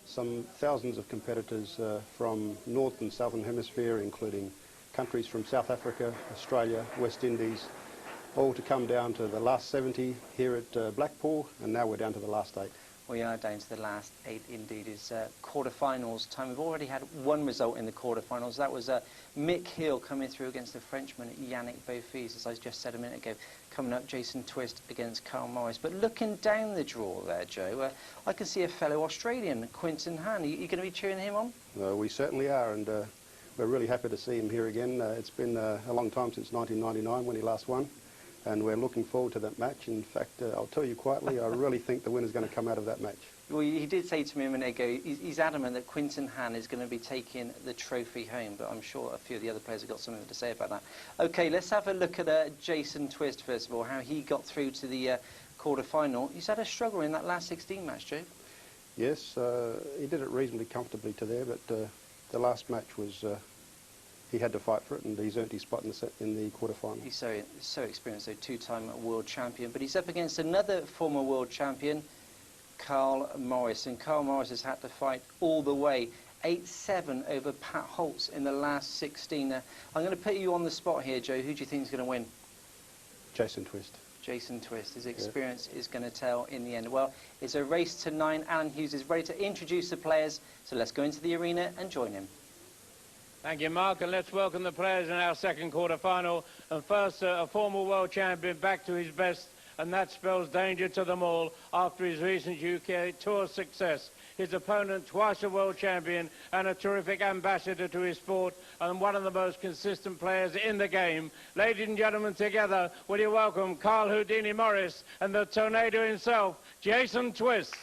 Some thousands of competitors from North and Southern Hemisphere, including countries from South Africa, Australia, West Indies, all to come down to the last 70 here at Blackpool, and now we're down to the last 8. We are down to the last 8 indeed. It's quarter-finals time. We've already had one result in the quarter-finals. That was Mick Hill coming through against the Frenchman Yannick Beaufils, as I just said a minute ago. Coming up, Jason Twist against Carl Morris. But looking down the draw there, Joe, I can see a fellow Australian, Quinton Han. Are you going to be cheering him on? We certainly are, and we're really happy to see him here again. It's been a long time since 1999 when he last won. And we're looking forward to that match. In fact, I'll tell you quietly, I really think the winner's going to come out of that match. Well, he did say to me a minute ago, he's adamant that Quinton Han is going to be taking the trophy home, but I'm sure a few of the other players have got something to say about that. OK, let's have a look at Jason Twist, first of all, how he got through to the quarter-final. He's had a struggle in that last 16 match, Joe. Yes, he did it reasonably comfortably to there, but the last match was... he had to fight for it, and he's earned his spot in the quarter-final. He's so experienced, though, two-time world champion. But he's up against another former world champion, Carl Morris. And Carl Morris has had to fight all the way. 8-7 over Pat Holtz in the last 16. I'm going to put you on the spot here, Joe. Who do you think is going to win? Jason Twist. Jason Twist. His experience is going to tell in the end. Well, it's a race to 9. Alan Hughes is ready to introduce the players. So let's go into the arena and join him. Thank you, Mark, and let's welcome the players in our second quarter-final. And first, a former world champion back to his best, and that spells danger to them all after his recent UK Tour success. His opponent, twice a world champion and a terrific ambassador to his sport, and one of the most consistent players in the game. Ladies and gentlemen, together, will you welcome Carl Houdini Morris and the tornado himself, Jason Twist.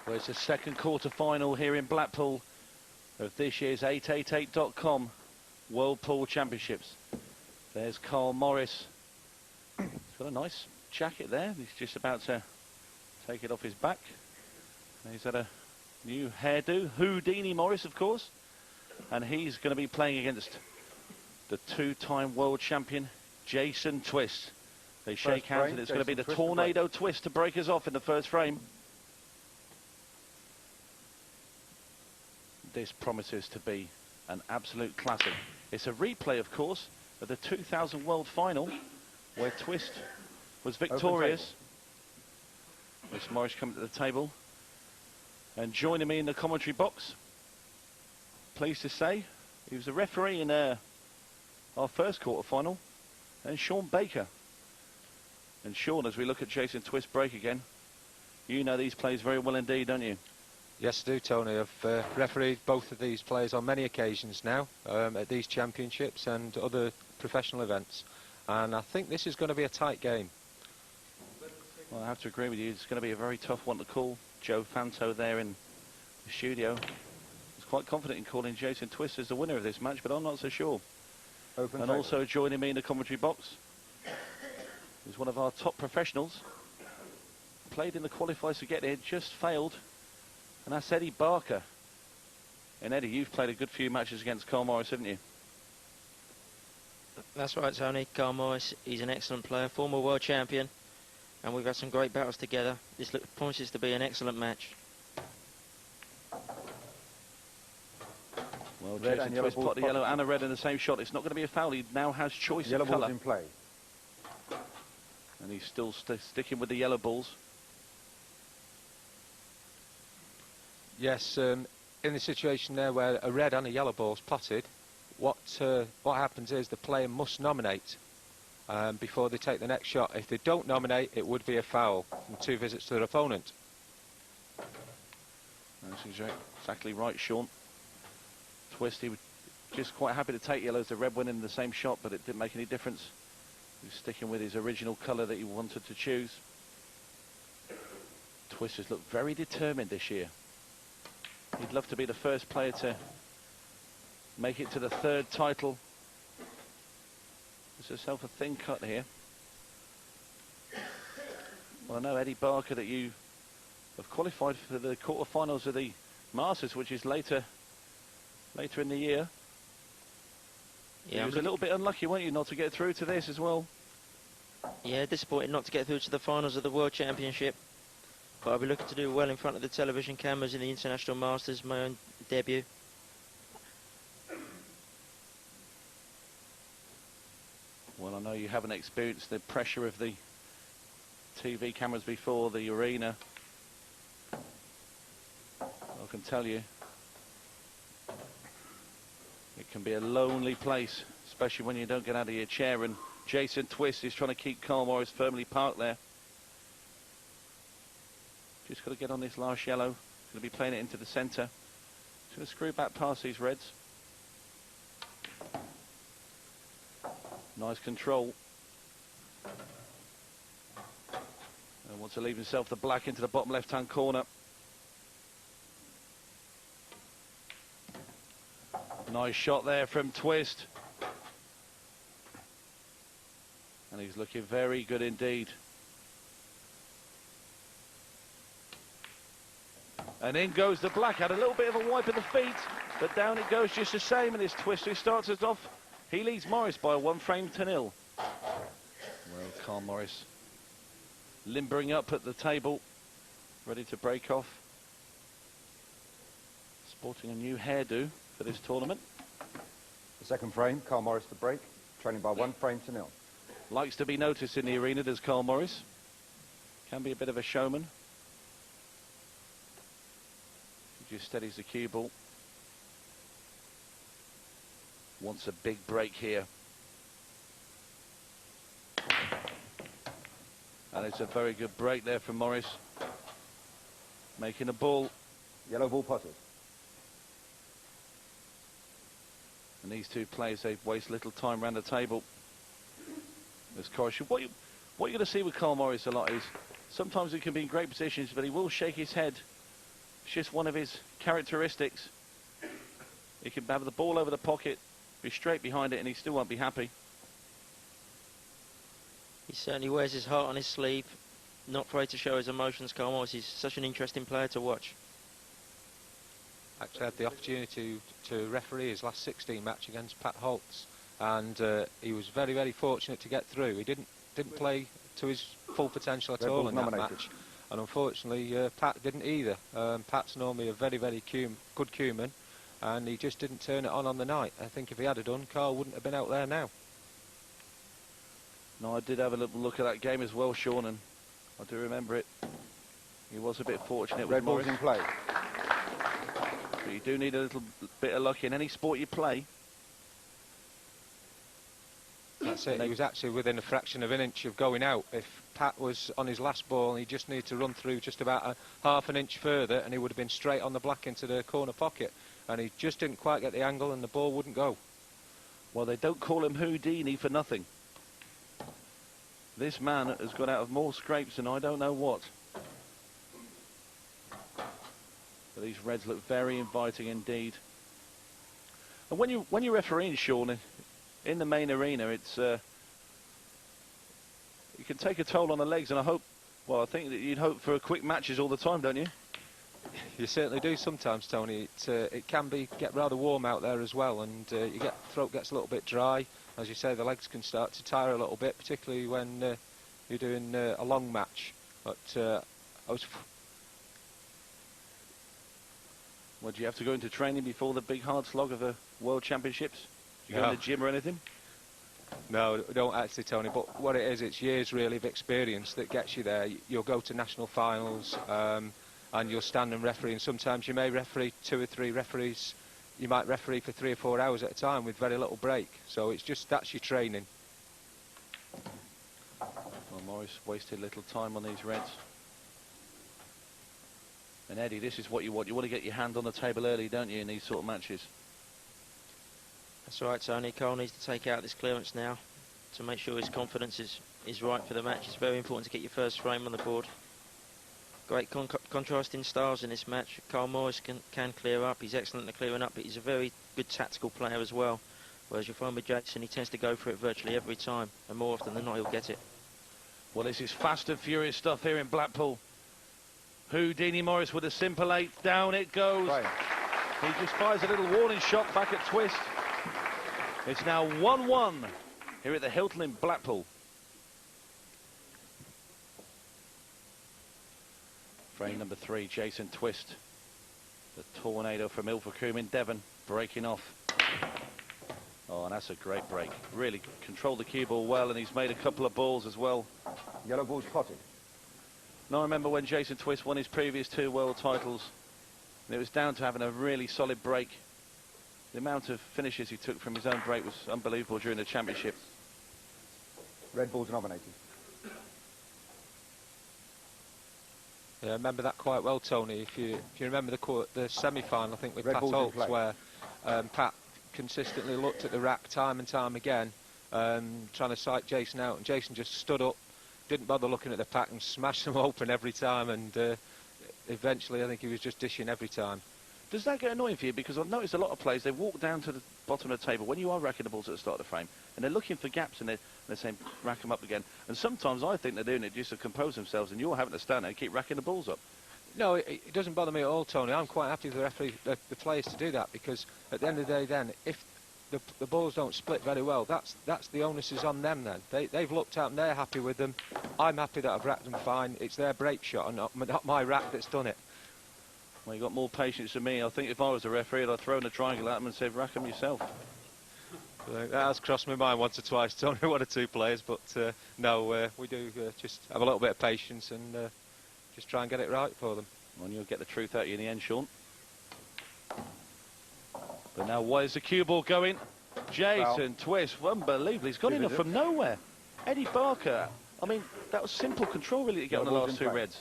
Well, it's the second quarter-final here in Blackpool of this year's 888.com World Pool Championships. There's Carl Morris. He's got a nice jacket there. He's just about to take it off his back. He's had a new hairdo. Houdini Morris, of course. And he's going to be playing against the two-time world champion, Jason Twist. They shake hands, and it's going to be the tornado twist to break us off in the first frame. This promises to be an absolute classic. It's a replay, of course, of the 2000 World Final, where Twist was victorious. Miss Morris coming to the table. And joining me in the commentary box, pleased to say, he was a referee in our first quarter-final, and Sean Baker. And Sean, as we look at Jason Twist break again, you know these plays very well indeed, don't you? Yes, I do, Tony. I've refereed both of these players on many occasions now at these championships and other professional events, and I think this is going to be a tight game. Well, I have to agree with you. It's going to be a very tough one to call. Joe Fanto there in the studio is quite confident in calling Jason Twist as the winner of this match, but I'm not so sure. And also joining me in the commentary box is one of our top professionals. Played in the qualifiers to get here, just failed. And that's Eddie Barker. And Eddie, you've played a good few matches against Carl Morris, haven't you? That's right, Tony. Carl Morris, he's an excellent player, former world champion, and we've had some great battles together. This promises to be an excellent match. Well, Jason Twist put the yellow and a red in the same shot. It's not going to be a foul. He now has choice of colour. In play. And he's still sticking with the yellow balls. Yes, in the situation there where a red and a yellow ball is potted, what happens is the player must nominate before they take the next shot. If they don't nominate, it would be a foul and 2 visits to their opponent. That's exactly right, Sean. Twist, he was just quite happy to take yellow as the red went in the same shot, but it didn't make any difference. He was sticking with his original colour that he wanted to choose. Twist has looked very determined this year. He'd love to be the first player to make it to the 3rd title. There's yourself a thin cut here. Well, I know, Eddie Barker, that you have qualified for the quarterfinals of the Masters, which is later in the year. Yeah, he was a little bit unlucky, weren't you, not to get through to this as well? Yeah, disappointed not to get through to the finals of the World Championship. But I'll be looking to do well in front of the television cameras in the International Masters, my own debut. Well, I know you haven't experienced the pressure of the TV cameras before the arena. I can tell you, it can be a lonely place, especially when you don't get out of your chair. And Jason Twist is trying to keep Carl Morris firmly parked there. Just got to get on this last yellow. Going to be playing it into the centre. Just going to screw back past these reds. Nice control. And wants to leave himself the black into the bottom left-hand corner. Nice shot there from Twist. And he's looking very good indeed. And in goes the black. Had a little bit of a wipe of the feet, but down it goes just the same. And it's Twist who starts us off. He leads Morris by 1 frame to 0. Well, Carl Morris limbering up at the table, ready to break off. Sporting a new hairdo for this tournament. The second frame, Carl Morris to break, trailing by 1 frame to 0. Likes to be noticed in the arena, does Carl Morris. Can be a bit of a showman. He just steadies the cue ball. Wants a big break here. And it's a very good break there from Morris. Making a ball. Yellow ball potted. And these two players, they waste little time around the table. As Corrish, what you're going to see with Carl Morris a lot is sometimes he can be in great positions, but he will shake his head. It's just one of his characteristics. He can have the ball over the pocket, be straight behind it, and he still won't be happy. He certainly wears his heart on his sleeve, not afraid to show his emotions. Carl Morris is such an interesting player to watch. Actually had the opportunity to referee his last 16 match against Pat Holtz, and he was very, very fortunate to get through. He didn't play to his full potential at all in that match, and unfortunately Pat didn't either. Pat's normally a very, very good cueman, and he just didn't turn it on the night. I think if he had done, Carl wouldn't have been out there now. No, I did have a little look at that game as well, Sean, and I do remember it. He was a bit fortunate with Morris. Red ball's in play. But you do need a little bit of luck in any sport you play. That's it. He was actually within a fraction of an inch of going out. If Pat was on his last ball, he just needed to run through just about a half an inch further, and he would have been straight on the black into the corner pocket. And he just didn't quite get the angle, and the ball wouldn't go. Well, they don't call him Houdini for nothing. This man has got out of more scrapes than I don't know what. But these reds look very inviting indeed. And when you're refereeing, Sean, in the main arena, it's it can take a toll on the legs, and I think that you'd hope for quick matches all the time, don't you? You certainly do sometimes, Tony. It can get rather warm out there as well, and throat gets a little bit dry. As you say, the legs can start to tire a little bit, particularly when you're doing a long match. But Well, do you have to go into training before the big hard slog of the World Championships? Do you go in the gym or anything? No, don't actually, Tony. But what it is, it's years really of experience that gets you there. You'll go to national finals, and you'll stand and referee, and sometimes you may referee 2 or 3 referees. You might referee for 3 or 4 hours at a time with very little break. So that's your training. Well, Morris wasted little time on these reds. And Eddie, this is what you want. You want to get your hand on the table early, don't you, in these sort of matches? That's right, Tony. Carl needs to take out this clearance now to make sure his confidence is right for the match. It's very important to get your first frame on the board. Great contrasting styles in this match. Carl Morris can clear up. He's excellent at clearing up, but he's a very good tactical player as well. Whereas you'll find with Jason, he tends to go for it virtually every time, and more often than not, he'll get it. Well, this is fast and furious stuff here in Blackpool. Houdini Morris with a simple 8. Down it goes. Right. He just fires a little warning shot back at Twist. It's now 1-1 here at the Hilton in Blackpool. Frame number 3, Jason Twist. The tornado from Ilfracombe in Devon, breaking off. Oh, and that's a great break. Really controlled the cue ball well, and he's made a couple of balls as well. Yellow ball's potted. Now, I remember when Jason Twist won his previous 2 world titles, and it was down to having a really solid break. The amount of finishes he took from his own break was unbelievable during the championship. Red ball's nominated. Yeah, I remember that quite well, Tony. If you remember the semi-final, I think with Red Pat ball's in Oakes, play. where Pat consistently looked at the rack time and time again, trying to sight Jason out, and Jason just stood up, didn't bother looking at the pack, and smashed them open every time, and eventually I think he was just dishing every time. Does that get annoying for you? Because I've noticed a lot of players, they walk down to the bottom of the table when you are racking the balls at the start of the frame, and they're looking for gaps, and they're saying, rack them up again. And sometimes I think they're doing it just to compose themselves, and you're having to stand there and keep racking the balls up. No, it doesn't bother me at all, Tony. I'm quite happy for the referee, the players to do that, because at the end of the day then, if the balls don't split very well, that's the onus is on them then. They've looked out and they're happy with them. I'm happy that I've racked them fine. It's their break shot and not my rack that's done it. Well, you've got more patience than me. I think if I was a referee, I'd have thrown a triangle at them and said, rack them yourself. That has crossed my mind once or twice, Tony, one or two players, but no, we do just have a little bit of patience and just try and get it right for them. Well, you'll get the truth out of you in the end, Sean. But now, where's the cue ball going? Jason Twist, unbelievable. He's gone in from nowhere. Eddie Barker, I mean, that was simple control, really, to get on the last 2 reds.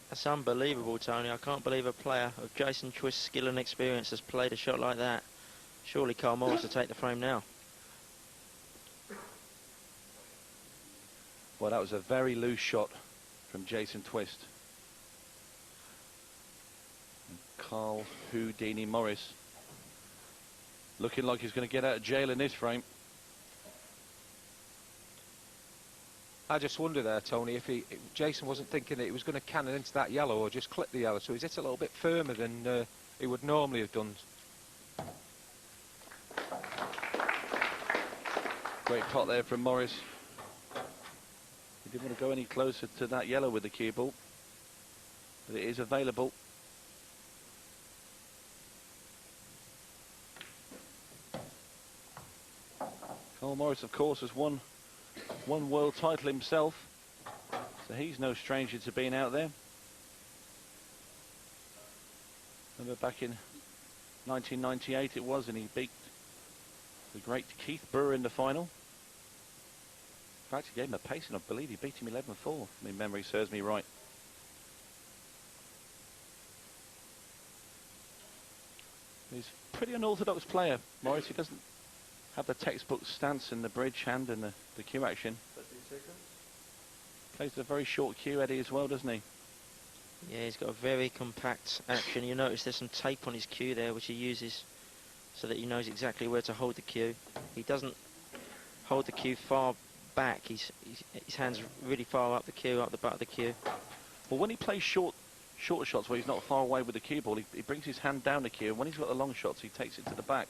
That's unbelievable, Tony. I can't believe a player of Jason Twist's skill and experience has played a shot like that. Surely Carl Morris to take the frame now. Well, that was a very loose shot from Jason Twist. And Carl Houdini Morris looking like he's going to get out of jail in this frame. I just wonder there, Tony, if Jason wasn't thinking that he was going to cannon into that yellow or just clip the yellow, so he's hit a little bit firmer than he would normally have done. Great pot there from Morris. He didn't want to go any closer to that yellow with the cue ball, but it is available. Carl Morris, of course, has won one world title himself, so he's no stranger to being out there. Remember back in 1998 it was, and he beat the great Keith Brewer in the final. In fact, he gave him a pacing. I believe he beat him 11-4, if my memory serves me right. He's a pretty unorthodox player, Morris. He doesn't have the textbook stance and the bridge hand and the cue action. Plays a very short cue, Eddie, as well, doesn't he? Yeah, he's got a very compact action. You notice there's some tape on his cue there, which he uses so that he knows exactly where to hold the cue. He doesn't hold the cue far back. His hand's really far up the cue, up the butt of the cue. Well, when he plays shorter shots where he's not far away with the cue ball, he brings his hand down the cue, and when he's got the long shots, he takes it to the back.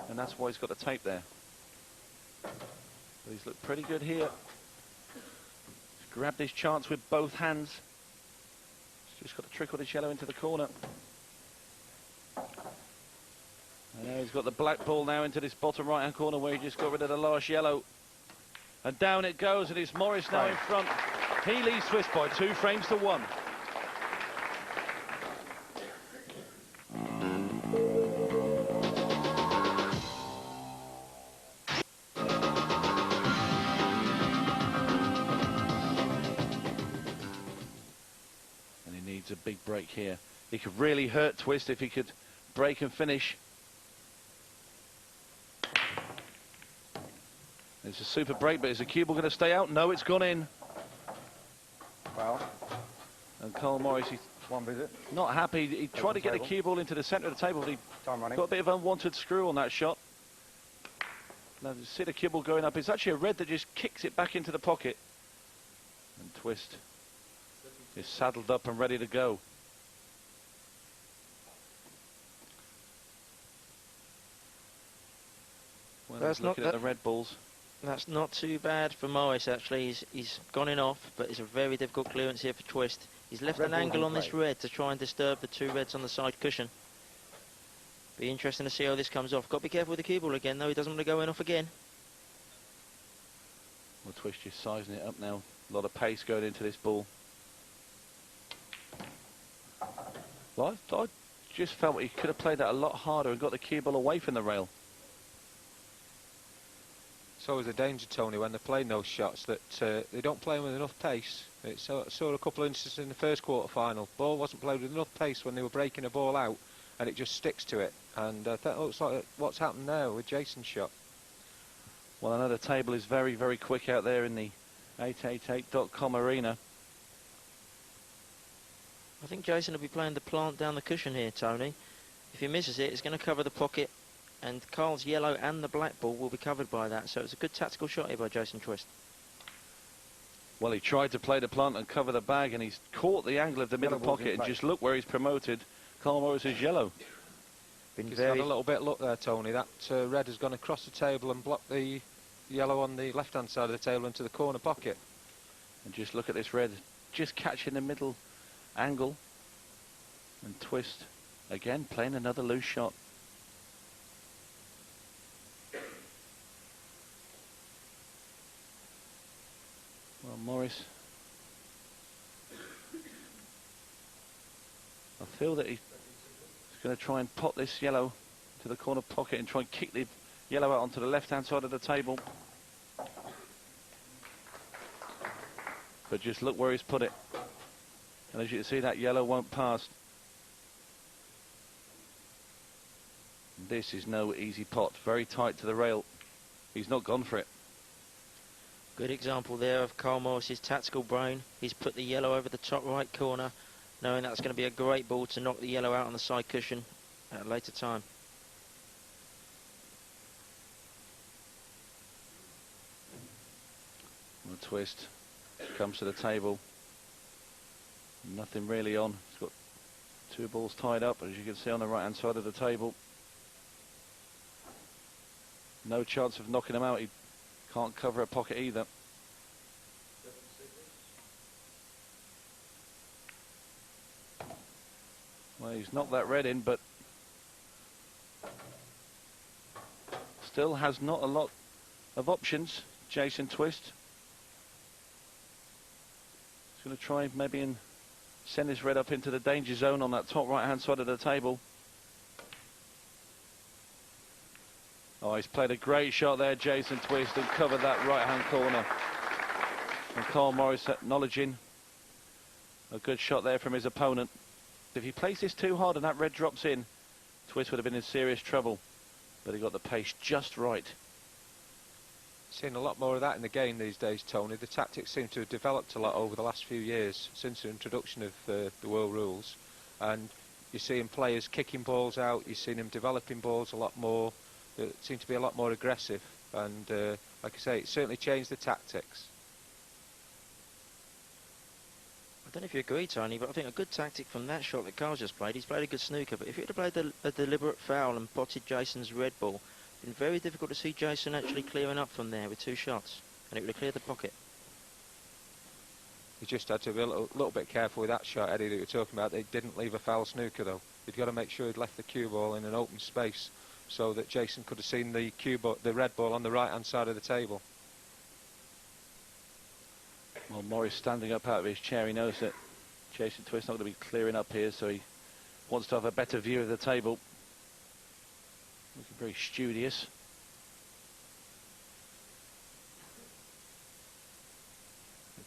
And that's why he's got the tape there. But he's looked pretty good here. He's grabbed his chance with both hands. He's just got to trickle his yellow into the corner. And now he's got the black ball now into this bottom right-hand corner where he just got rid of the last yellow. And down it goes, and it's Morris now in front. He leads Twist by 2 frames to 1. And he needs a big break here. He could really hurt Twist if he could break and finish. It's a super break, but is the cue ball going to stay out? No, it's gone in. Well, And Carl Morris, he's one visit. not happy. He tried to get the cue ball into the centre of the table, but he Time running. got a bit of unwanted screw on that shot. Now, you see the cue ball going up. It's actually a red that just kicks it back into the pocket. And Twist is saddled up and ready to go. Well, That's he's looking not at the red balls. That's not too bad for Morris, actually. He's gone in off, but it's a very difficult clearance here for Twist. He's left Red an ball's angle in on this play. red to try and disturb the two reds on the side cushion. Be interesting to see how this comes off. Got to be careful with the cue ball again, though. He doesn't want to go in off again. Well, Twist just sizing it up now. A lot of pace going into this ball. Well, I just felt he could have played that a lot harder and got the cue ball away from the rail. It's always a danger, Tony, when they're playing those shots, that they don't play them with enough pace. It's saw a couple of instances in the first quarter-final. Ball wasn't played with enough pace when they were breaking a ball out, and it just sticks to it. And that looks like what's happened now with Jason's shot. Well, I know the table is very, very quick out there in the 888.com arena. I think Jason will be playing the plant down the cushion here, Tony. If he misses it, it's going to cover the pocket, and Carl's yellow and the black ball will be covered by that. So it's a good tactical shot here by Jason Twist. Well, he tried to play the plant and cover the bag, and he's caught the angle of the middle Yellow ball's in pocket, and play. just look where he's promoted. Carl Morris is yellow. Been He's very had a little bit of luck there, Tony. That red has gone across the table and blocked the yellow on the left-hand side of the table into the corner pocket. And just look at this red, just catching the middle angle. And Twist, again, playing another loose shot. Well, Morris, I feel that he's going to try and pop this yellow to the corner pocket and try and kick the yellow out onto the left-hand side of the table. But just look where he's put it. And as you can see, that yellow won't pass. This is no easy pot. Very tight to the rail. He's not gone for it. good example there of Carl Morris's tactical brain. He's put the yellow over the top right corner, knowing that's going to be a great ball to knock the yellow out on the side cushion at a later time. Well, Twist comes to the table. Nothing really on. He's got two balls tied up, as you can see on the right-hand side of the table. No chance of knocking him out. He can't cover a pocket either. Well, he's knocked that red in, but still has not a lot of options. Jason Twist. He's going to try maybe and send his red up into the danger zone on that top right-hand side of the table. Oh, he's played a great shot there, Jason Twist, and covered that right-hand corner. And Carl Morris acknowledging a good shot there from his opponent. If he plays this too hard and that red drops in, Twist would have been in serious trouble. But he got the pace just right. Seeing a lot more of that in the game these days, Tony. The tactics seem to have developed a lot over the last few years since the introduction of the world rules. And you're seeing players kicking balls out, you're seeing them developing balls a lot more. They seem to be a lot more aggressive. And like I say, it certainly changed the tactics. I don't know if you agree, Tony, but I think a good tactic from that shot that Carl's just played, he's played a good snooker, but if he'd have played a deliberate foul and potted Jason's red ball, it's been very difficult to see Jason actually clearing up from there with two shots, and it would have cleared the pocket. He just had to be a little bit careful with that shot, Eddie, that you were talking about. They didn't leave a foul snooker, though. He'd got to make sure he'd left the cue ball in an open space so that Jason could have seen the the red ball on the right-hand side of the table. Well, Morris standing up out of his chair, he knows that Jason Twist not going to be clearing up here, so he wants to have a better view of the table. Looking very studious.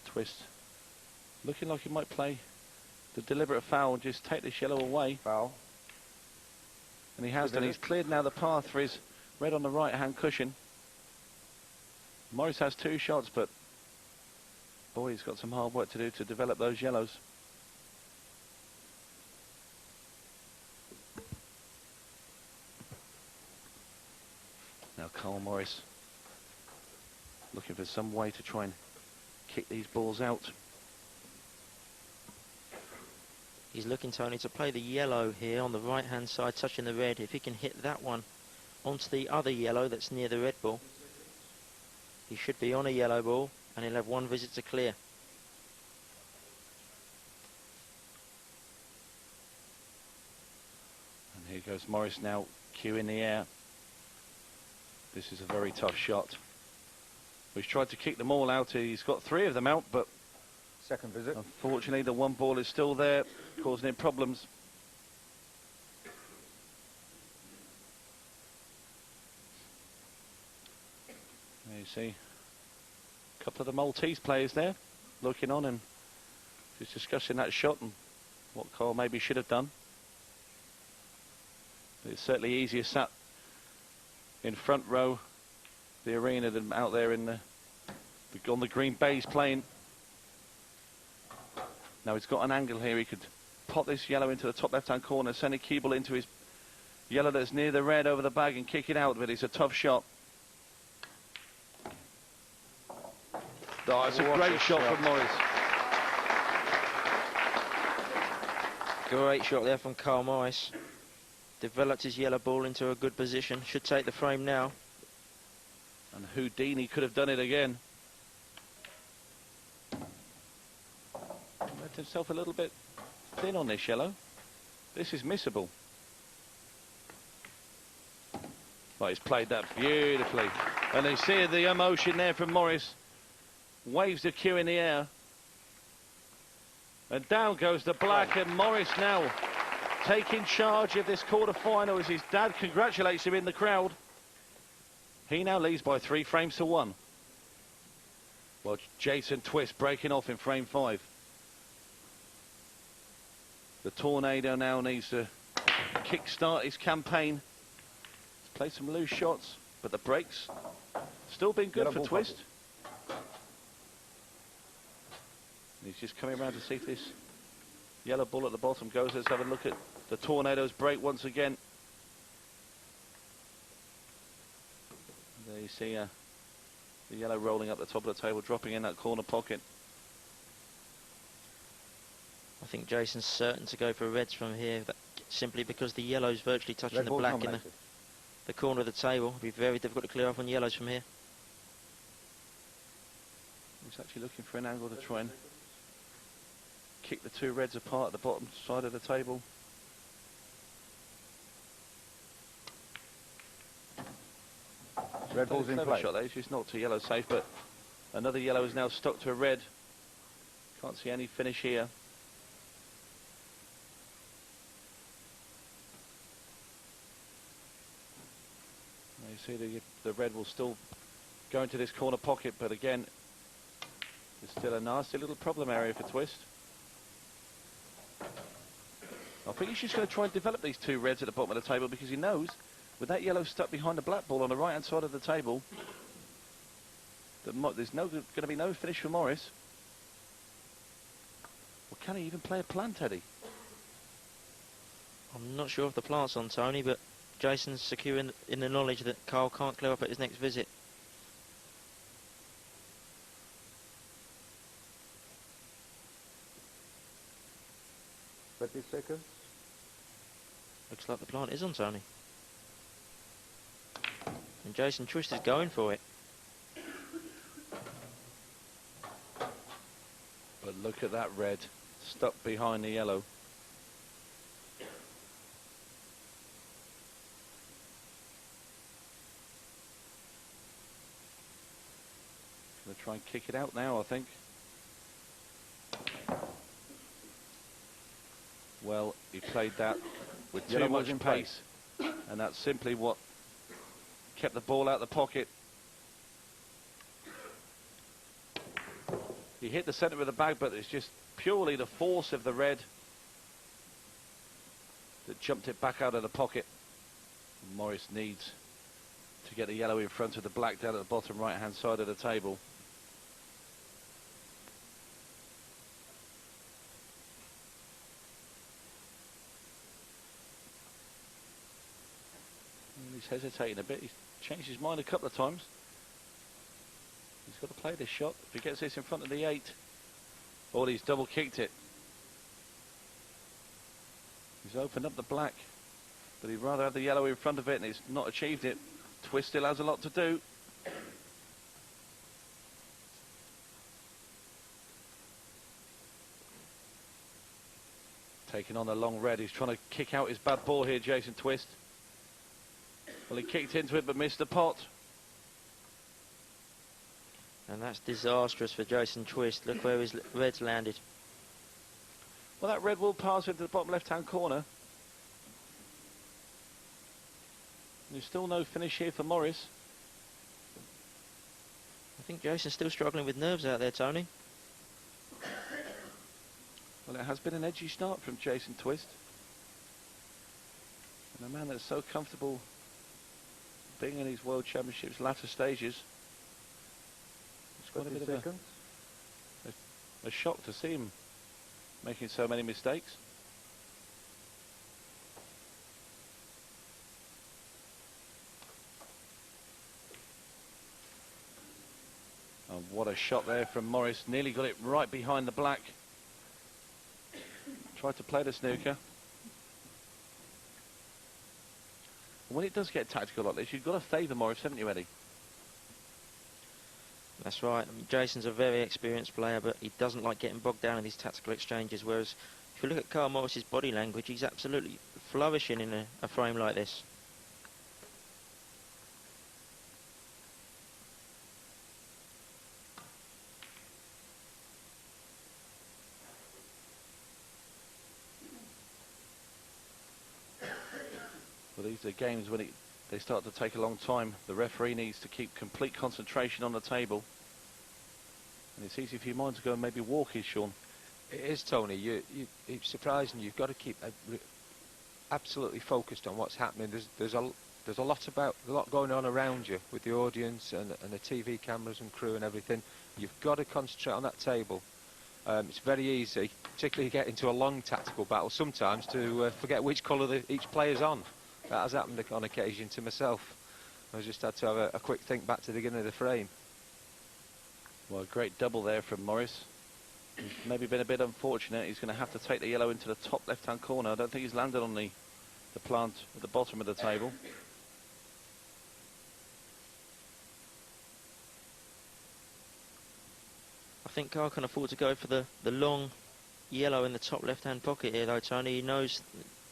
Twist looking like he might play the deliberate foul and just take this yellow away. Foul. And he has done. He's cleared now the path for his red on the right-hand cushion. Morris has two shots, but boy, he's got some hard work to do to develop those yellows. Now Carl Morris looking for some way to try and kick these balls out. He's looking, Tony, to play the yellow here on the right-hand side, touching the red. If he can hit that one onto the other yellow that's near the red ball. He should be on a yellow ball, and he'll have one visit to clear. And here goes Morris now, cue in the air. This is a very tough shot. He's tried to kick them all out. He's got 3 of them out, but Second visit. unfortunately the one ball is still there, causing him problems. There you see a couple of the Maltese players there looking on and just discussing that shot and what Carl maybe should have done. But it's certainly easier sat in front row of the arena than out there in on the green baize playing. Now he's got an angle here. He could pot this yellow into the top left-hand corner, send a cue ball into his yellow that's near the red over the bag and kick it out, but it's a tough shot. Oh, it's a great shot from Morris. Great shot there from Carl Morris. Developed his yellow ball into a good position. Should take the frame now. And Houdini could have done it again. Left himself a little bit thin on this yellow. This is missable. But he's played that beautifully. And they see the emotion there from Morris. Waves the cue in the air. And down goes the black, and Morris now taking charge of this quarter-final as his dad congratulates him in the crowd. He now leads by 3 frames to 1. Well, Jason Twist breaking off in frame 5. The Tornado now needs to kick-start his campaign. He's played some loose shots, but the breaks still been good for Twist. He's just coming around to see if this yellow ball at the bottom goes. Let's have a look at the Tornado's break once again. There you see the yellow rolling up the top of the table, dropping in that corner pocket. I think Jason's certain to go for reds from here, simply because the yellow's virtually touching Red the ball's black in nominated. the corner of the table. It'll be very difficult to clear off on yellows from here. He's actually looking for an angle to try and kick the 2 reds apart at the bottom side of the table. Red ball's in play. Shot there. He's just knocked a yellow safe, but another yellow is now stuck to a red. Can't see any finish here. You see the red will still go into this corner pocket, but again, it's still a nasty little problem area for Twist. I think he's just going to try and develop these 2 reds at the bottom of the table, because he knows with that yellow stuck behind the black ball on the right-hand side of the table, that there's going to be no finish for Morris. Or can he even play a plant, Eddie? I'm not sure if the plant's on, Tony, but Jason's secure in the knowledge that Carl can't clear up at his next visit. 30 seconds. Looks like the plant is on, Tony. And Jason Twist is going for it. But look at that red stuck behind the yellow. Going to try and kick it out now, I think. Well, he played that with too much pace, and that's simply what kept the ball out of the pocket. He hit the centre of the bag, but it's just purely the force of the red that jumped it back out of the pocket. Morris needs to get the yellow in front of the black down at the bottom right-hand side of the table. He's hesitating a bit. He's changed his mind a couple of times. He's got to play this shot. If he gets this in front of the 8, or he's double kicked it. He's opened up the black. but he'd rather have the yellow in front of it, and it's not achieved it. Twist still has a lot to do. Taking on the long red, he's trying to kick out his bad ball here, Jason Twist. Well, he kicked into it but missed the pot. And that's disastrous for Jason Twist. Look where his red's landed. Well, that red will pass into the bottom left-hand corner. There's still no finish here for Morris. I think Jason's still struggling with nerves out there, Tony. Well, it has been an edgy start from Jason Twist. And a man that's so comfortable being in these World Championships latter stages. It's quite a bit of a shock to see him making so many mistakes. And what a shot there from Morris. Nearly got it right behind the black. Tried to play the snooker. When it does get tactical like this, you've got to favour Morris, haven't you, Eddie? That's right. Jason's a very experienced player, but he doesn't like getting bogged down in these tactical exchanges, whereas if you look at Carl Morris's body language, he's absolutely flourishing in a frame like this. Well, these are games when they start to take a long time. The referee needs to keep complete concentration on the table. And it's easy for your mind to go and maybe walk, Sean. It is, Tony. It's surprising. You've got to keep absolutely focused on what's happening. There's a lot going on around you with the audience and the TV cameras and crew and everything. You've got to concentrate on that table. It's very easy, particularly get into a long tactical battle sometimes, to forget which colour each player's on. That has happened on occasion to myself. I just had to have a quick think back to the beginning of the frame. Well, a great double there from Morris. He's maybe been a bit unfortunate. He's going to have to take the yellow into the top left-hand corner. I don't think he's landed on the plant at the bottom of the table. I think Carl can afford to go for the long yellow in the top left-hand pocket here, though, Tony. He knows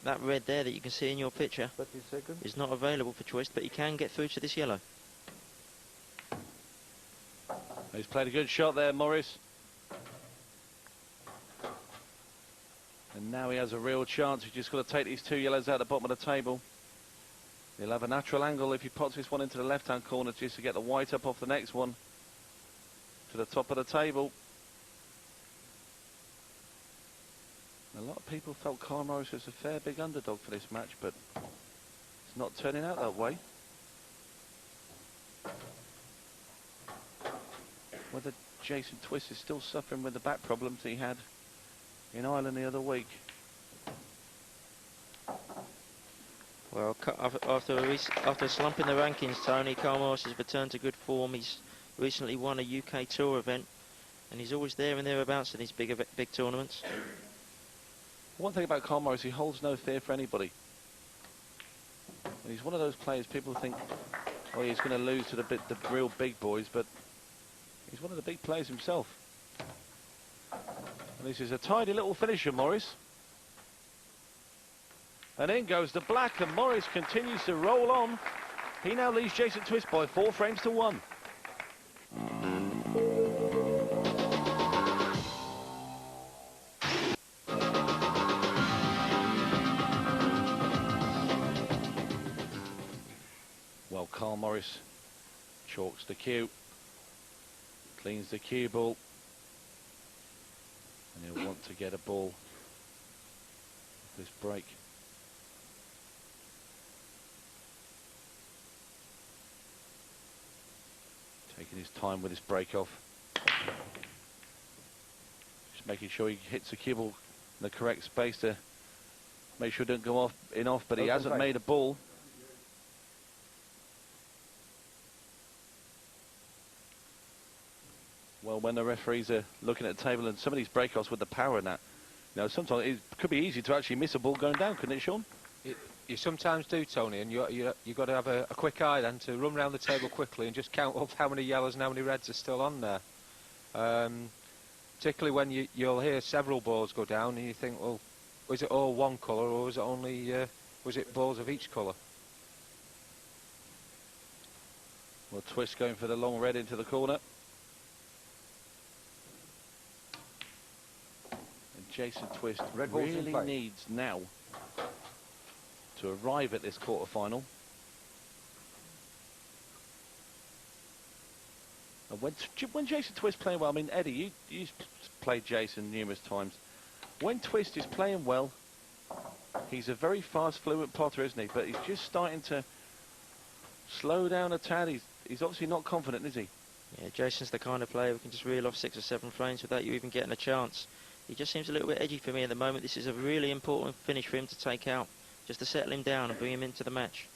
that red there that you can see in your picture is not available for Twist, but he can get through to this yellow. He's played a good shot there, Morris. And now he has a real chance. He's just got to take these two yellows out the bottom of the table. He'll have a natural angle if he pots this one into the left-hand corner just to get the white up off the next one to the top of the table. A lot of people felt Carl Morris was a fair big underdog for this match, but it's not turning out that way. Whether Jason Twist is still suffering with the back problems he had in Ireland the other week. Well, after a slump in the rankings, Tony, Carl Morris has returned to good form. He's recently won a UK Tour event, and he's always there and thereabouts in these big tournaments. One thing about Carl Morris, he holds no fear for anybody. And he's one of those players people think, oh, he's going to lose to the real big boys, but he's one of the big players himself. And this is a tidy little finisher, Morris. And in goes the black, and Morris continues to roll on. He now leads Jason Twist by 4 frames to 1. Well, Carl Morris chalks the cue, cleans the cue ball, and he'll want to get a ball off this break. Taking his time with this break off. Just making sure he hits the cue ball in the correct space to make sure it don't go off, but he hasn't made a ball. Well, when the referees are looking at the table and some of these breakoffs with the power and that, you know, sometimes it could be easy to actually miss a ball going down, couldn't it, Sean? You sometimes do, Tony, and you got to have a quick eye then to run round the table quickly and just count up how many yellows and how many reds are still on there. Particularly when you'll hear several balls go down and you think, well, was it all one colour or was it only was it balls of each colour? Well, Twist going for the long red into the corner. And Jason Twist Red ball's in really play. needs now to arrive at this quarter-final. And when Jason Twist playing well, I mean, Eddie, you've played Jason numerous times. When Twist is playing well, he's a very fast, fluent potter, isn't he? But he's just starting to slow down a tad. He's obviously not confident, is he? Yeah, Jason's the kind of player who can just reel off 6 or 7 frames without you even getting a chance. He just seems a little bit edgy for me at the moment. This is a really important finish for him to take out, just to settle him down and bring him into the match.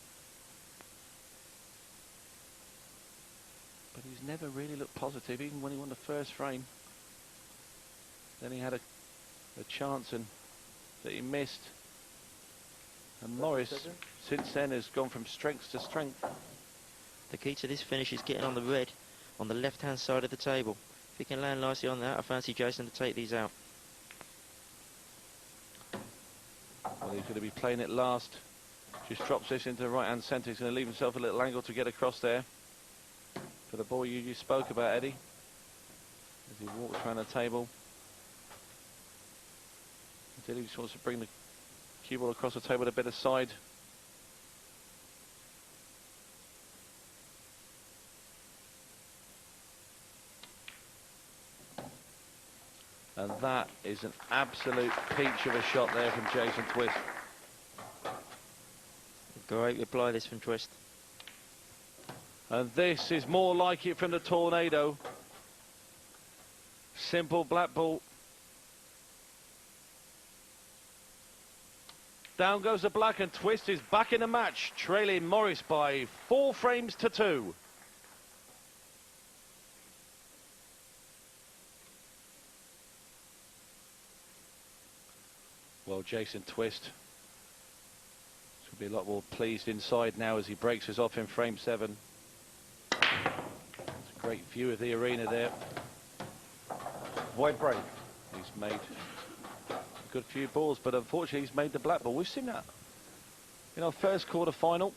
But he's never really looked positive, even when he won the first frame. Then he had a chance that he missed. And Morris, since then, has gone from strength to strength. The key to this finish is getting on the red on the left-hand side of the table. If he can land nicely on that, I fancy Jason to take these out. Well, he's going to be playing it last. Just drops this into the right-hand centre. He's going to leave himself a little angle to get across there. For the ball you spoke about, Eddie. As he walks around the table. Until he just wants to bring the cue ball across the table with a bit of side. And that is an absolute peach of a shot there from Jason Twist. Great reply this from Twist. And this is more like it from the Tornado. Simple black ball. Down goes the black, and Twist is back in the match, trailing Morris by 4 frames to 2. Well, Jason Twist should be a lot more pleased inside now as he breaks us off in frame 7. It's a great view of the arena there. Void break. He's made a good few balls, but unfortunately he's made the black ball. We've seen that in our first quarter final.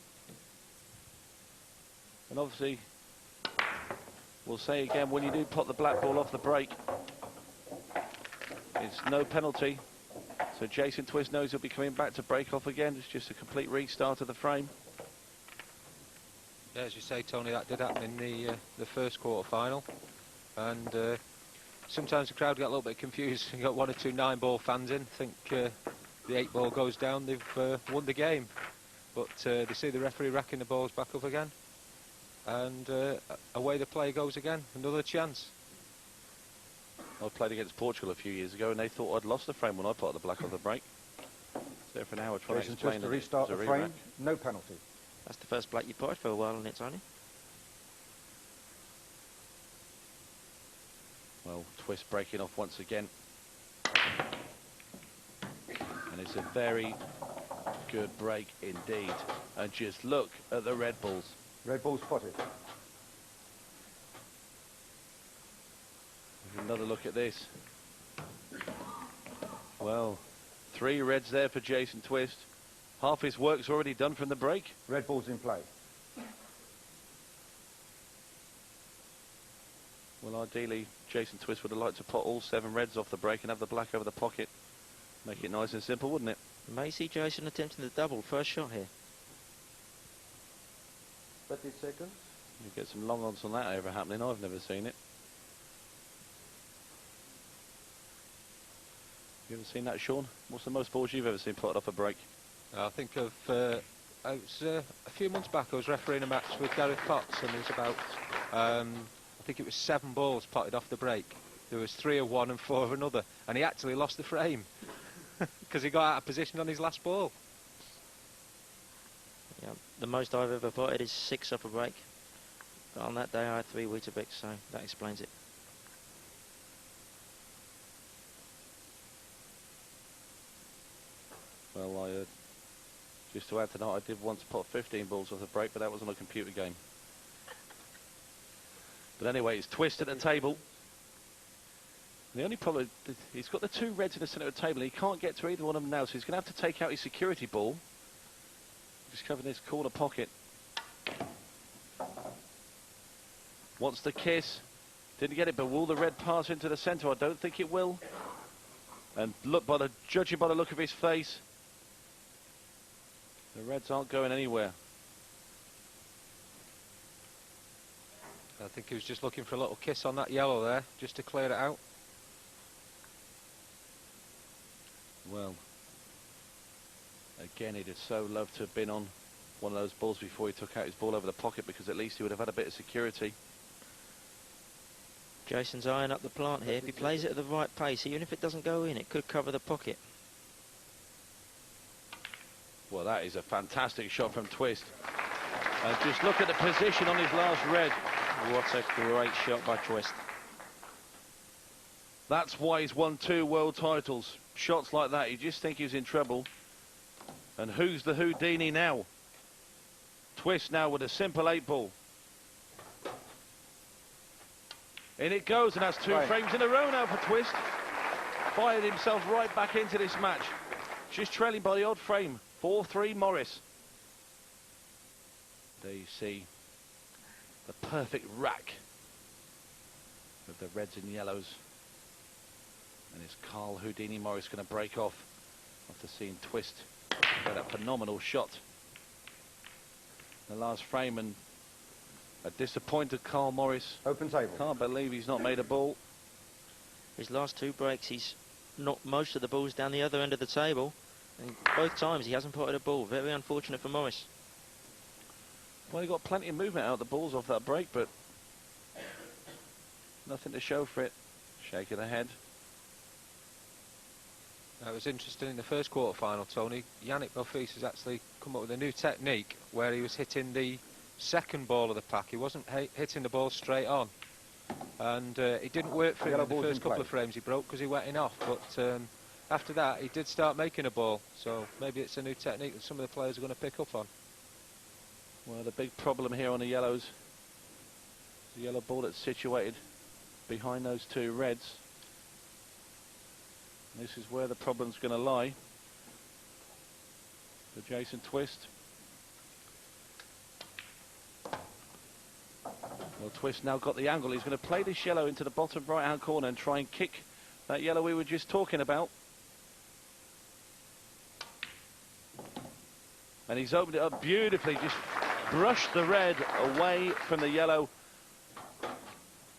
And obviously, we'll say again, when you do put the black ball off the break, it's no penalty. So Jason Twist knows he'll be coming back to break off again. It's just a complete restart of the frame. Yeah, as you say, Tony, that did happen in the first quarter final. And sometimes the crowd get a little bit confused. You got 1 or 2 9-ball fans in, think the 8-ball goes down, they've won the game. But they see the referee racking the balls back up again. And away the play goes again, another chance. I played against Portugal a few years ago, and they thought I'd lost the frame when I put the black on the break. So for an hour trying Jason to explain Twist to it. restart the It was a frame. re-rack. No penalty. That's the first black you potted for a while, isn't it, Tony? Well, Twist breaking off once again. And it's a very good break indeed. And just look at the red balls. Red ball spotted. Another look at this. Well, 3 reds there for Jason Twist. Half his work's already done from the break. Red ball's in play. Well, ideally, Jason Twist would have liked to pot all 7 reds off the break and have the black over the pocket. Make it nice and simple, wouldn't it? May see Jason attempting the double, first shot here. 30 seconds. You get some long odds on that ever happening. I've never seen it. You ever seen that, Sean? What's the most balls you've ever seen potted off a break? I think of it was a few months back. I was refereeing a match with Gareth Potts, and there was about I think it was 7 balls potted off the break. There was 3 of one and 4 of another, and he actually lost the frame because he got out of position on his last ball. Yeah, the most I've ever potted is 6 off a break. But on that day I had 3 Weetabix, so that explains it. Well, Just to add to that, I did once put 15 balls off the break, but that was on a computer game. But anyway, it's Twist at the table. The only problem, he's got the two reds in the centre of the table. He can't get to either one of them now, so he's going to have to take out his security ball. Just covering this corner pocket. Wants the kiss. Didn't get it, but will the red pass into the centre? I don't think it will. And look, judging by the look of his face, the reds aren't going anywhere. I think he was just looking for a little kiss on that yellow there, just to clear it out. Well, again, he'd have so loved to have been on one of those balls before he took out his ball over the pocket, because at least he would have had a bit of security. Jason's eyeing up the plant here. If he plays it at the right pace, even if it doesn't go in, it could cover the pocket. Well, that is a fantastic shot from Twist. And just look at the position on his last red. What a great shot by Twist. That's why he's won 2 world titles. Shots like that, you just think he's in trouble. And who's the Houdini now? Twist now with a simple 8 ball. In it goes, and that's 2 frames in a row now for Twist. Fired himself right back into this match. Just trailing by the odd frame. 4-3 Morris. There you see the perfect rack with the reds and yellows. And is Carl Houdini Morris going to break off after seeing Twist get a phenomenal shot in the last frame, and a disappointed Carl Morris. Open table. Can't believe he's not made a ball. His last 2 breaks, he's knocked most of the balls down the other end of the table, and both times he hasn't potted a ball. Very unfortunate for Morris. Well, he got plenty of movement out of the balls off that break, but nothing to show for it. Shake of the head. That was interesting in the first quarter-final, Tony. Yannick Belfils has actually come up with a new technique where he was hitting the second ball of the pack. He wasn't hitting the ball straight on. And it didn't work for him in the first couple of frames he broke because he went in off. But after that, he did start making a ball. So maybe it's a new technique that some of the players are going to pick up on. Well, the big problem here on the yellows, the yellow ball that's situated behind those 2 reds. This is where the problem's going to lie for Jason Twist. Well, Twist now got the angle. He's going to play this yellow into the bottom right-hand corner and try and kick that yellow we were just talking about. And he's opened it up beautifully, just brushed the red away from the yellow.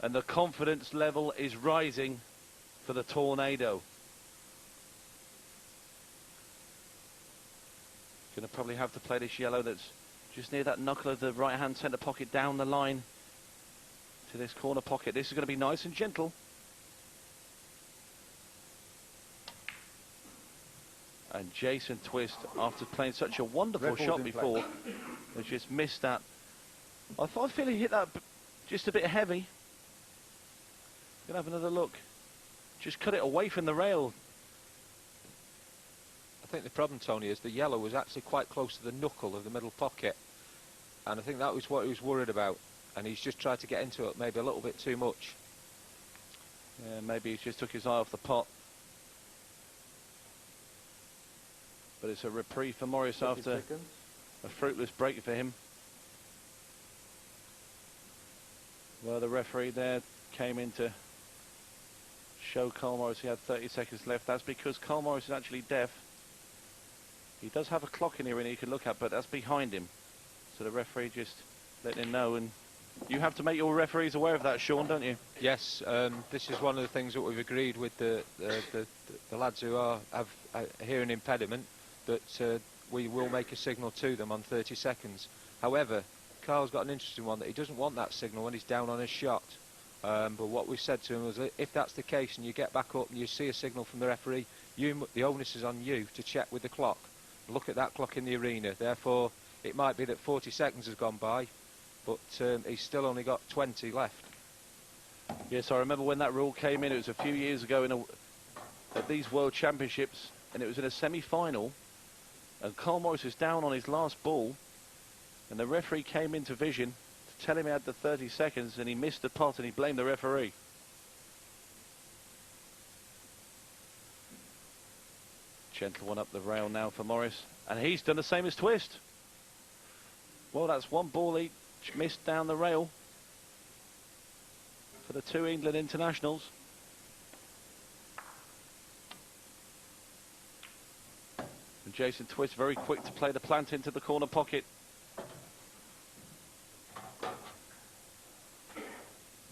And the confidence level is rising for the Tornado. Going to probably have to play this yellow that's just near that knuckle of the right-hand centre pocket down the line to this corner pocket. This is going to be nice and gentle. And Jason Twist, after playing such a wonderful shot before, has just missed that. I feel he hit that just a bit heavy. Gonna have another look. Just cut it away from the rail. I think the problem, Tony, is the yellow was actually quite close to the knuckle of the middle pocket. And I think that was what he was worried about. And he's just tried to get into it maybe a little bit too much. Yeah, maybe he just took his eye off the pot. But it's a reprieve for Morris after a fruitless break for him. Well, the referee there came in to show Carl Morris he had 30 seconds left. That's because Carl Morris is actually deaf. He does have a clock in here and he can look at, but that's behind him. So the referee just let him know, and you have to make your referees aware of that, Sean, don't you? Yes, this is one of the things that we've agreed with the lads who have a hearing impediment, that we will make a signal to them on 30 seconds. However, Carl's got an interesting one, that he doesn't want that signal when he's down on his shot. But what we said to him was that if that's the case and you get back up and you see a signal from the referee, the onus is on you to check with the clock. Look at that clock in the arena. Therefore, it might be that 40 seconds has gone by, but he's still only got 20 left. Yes, I remember when that rule came in. It was a few years ago at these World Championships, and it was in a semi-final. And Carl Morris was down on his last ball, and the referee came into vision to tell him he had the 30 seconds, and he missed the pot, and he blamed the referee. Gentle one up the rail now for Morris, and he's done the same as Twist. Well, that's one ball each missed down the rail for the two England internationals. And Jason Twist very quick to play the plant into the corner pocket.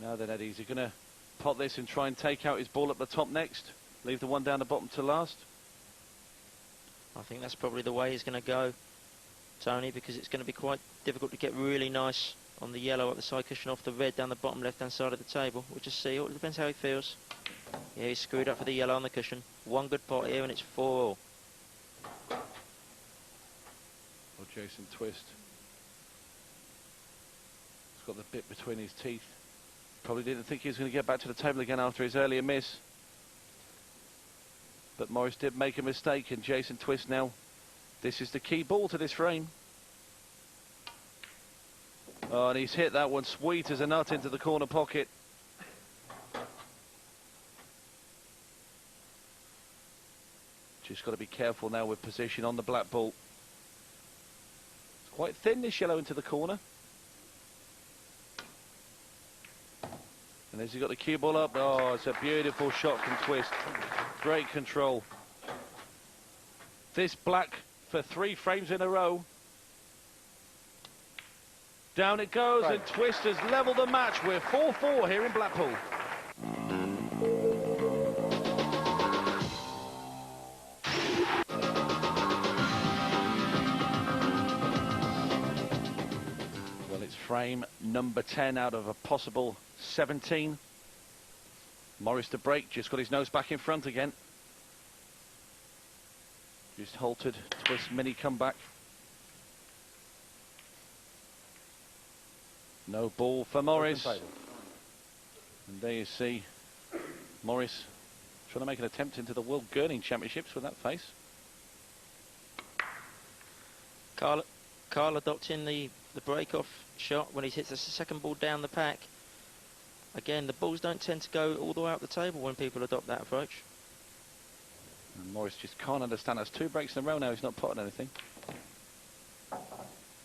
Now then, Eddie, is he going to pot this and try and take out his ball at the top next? Leave the one down the bottom to last? I think that's probably the way he's going to go, Tony, because it's going to be quite difficult to get really nice on the yellow up the side cushion off the red down the bottom left-hand side of the table. We'll just see. It depends how he feels. Yeah, he's screwed up for the yellow on the cushion. One good pot here and it's 4-all. Well, Jason Twist has got the bit between his teeth. Probably didn't think he was going to get back to the table again after his earlier miss. But Morris did make a mistake, and Jason Twist now, this is the key ball to this frame. Oh, and he's hit that one sweet as a nut into the corner pocket. Just got to be careful now with position on the black ball. It's quite thin, this yellow into the corner. And as he got the cue ball up, oh, it's a beautiful shot from Twist. Great control. This black for 3 frames in a row. Down it goes, and Twist has levelled the match. We're 4-4 here in Blackpool. Well, it's frame number 10 out of a possible 17. Morris to break, just got his nose back in front again. Just halted, Twist mini comeback. No ball for Morris. And there you see Morris trying to make an attempt into the World Gurning Championships with that face. Carl adopting the break-off shot when he hits the second ball down the pack. Again, the balls don't tend to go all the way up the table when people adopt that approach. And Morris just can't understand. That's 2 breaks in a row now. He's not potting anything.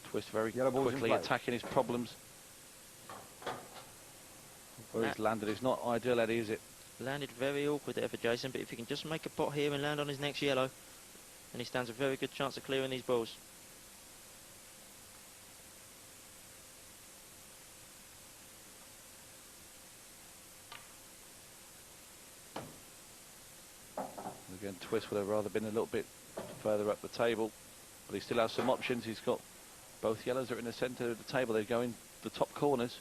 Twist very quickly attacking his problems. Where he's landed is not ideal, Eddie, is it? Landed very awkward there for Jason, but if he can just make a pot here and land on his next yellow, then he stands a very good chance of clearing these balls. Again, Twist would have rather been a little bit further up the table, but he still has some options. He's got both yellows are in the centre of the table. They go in the top corners.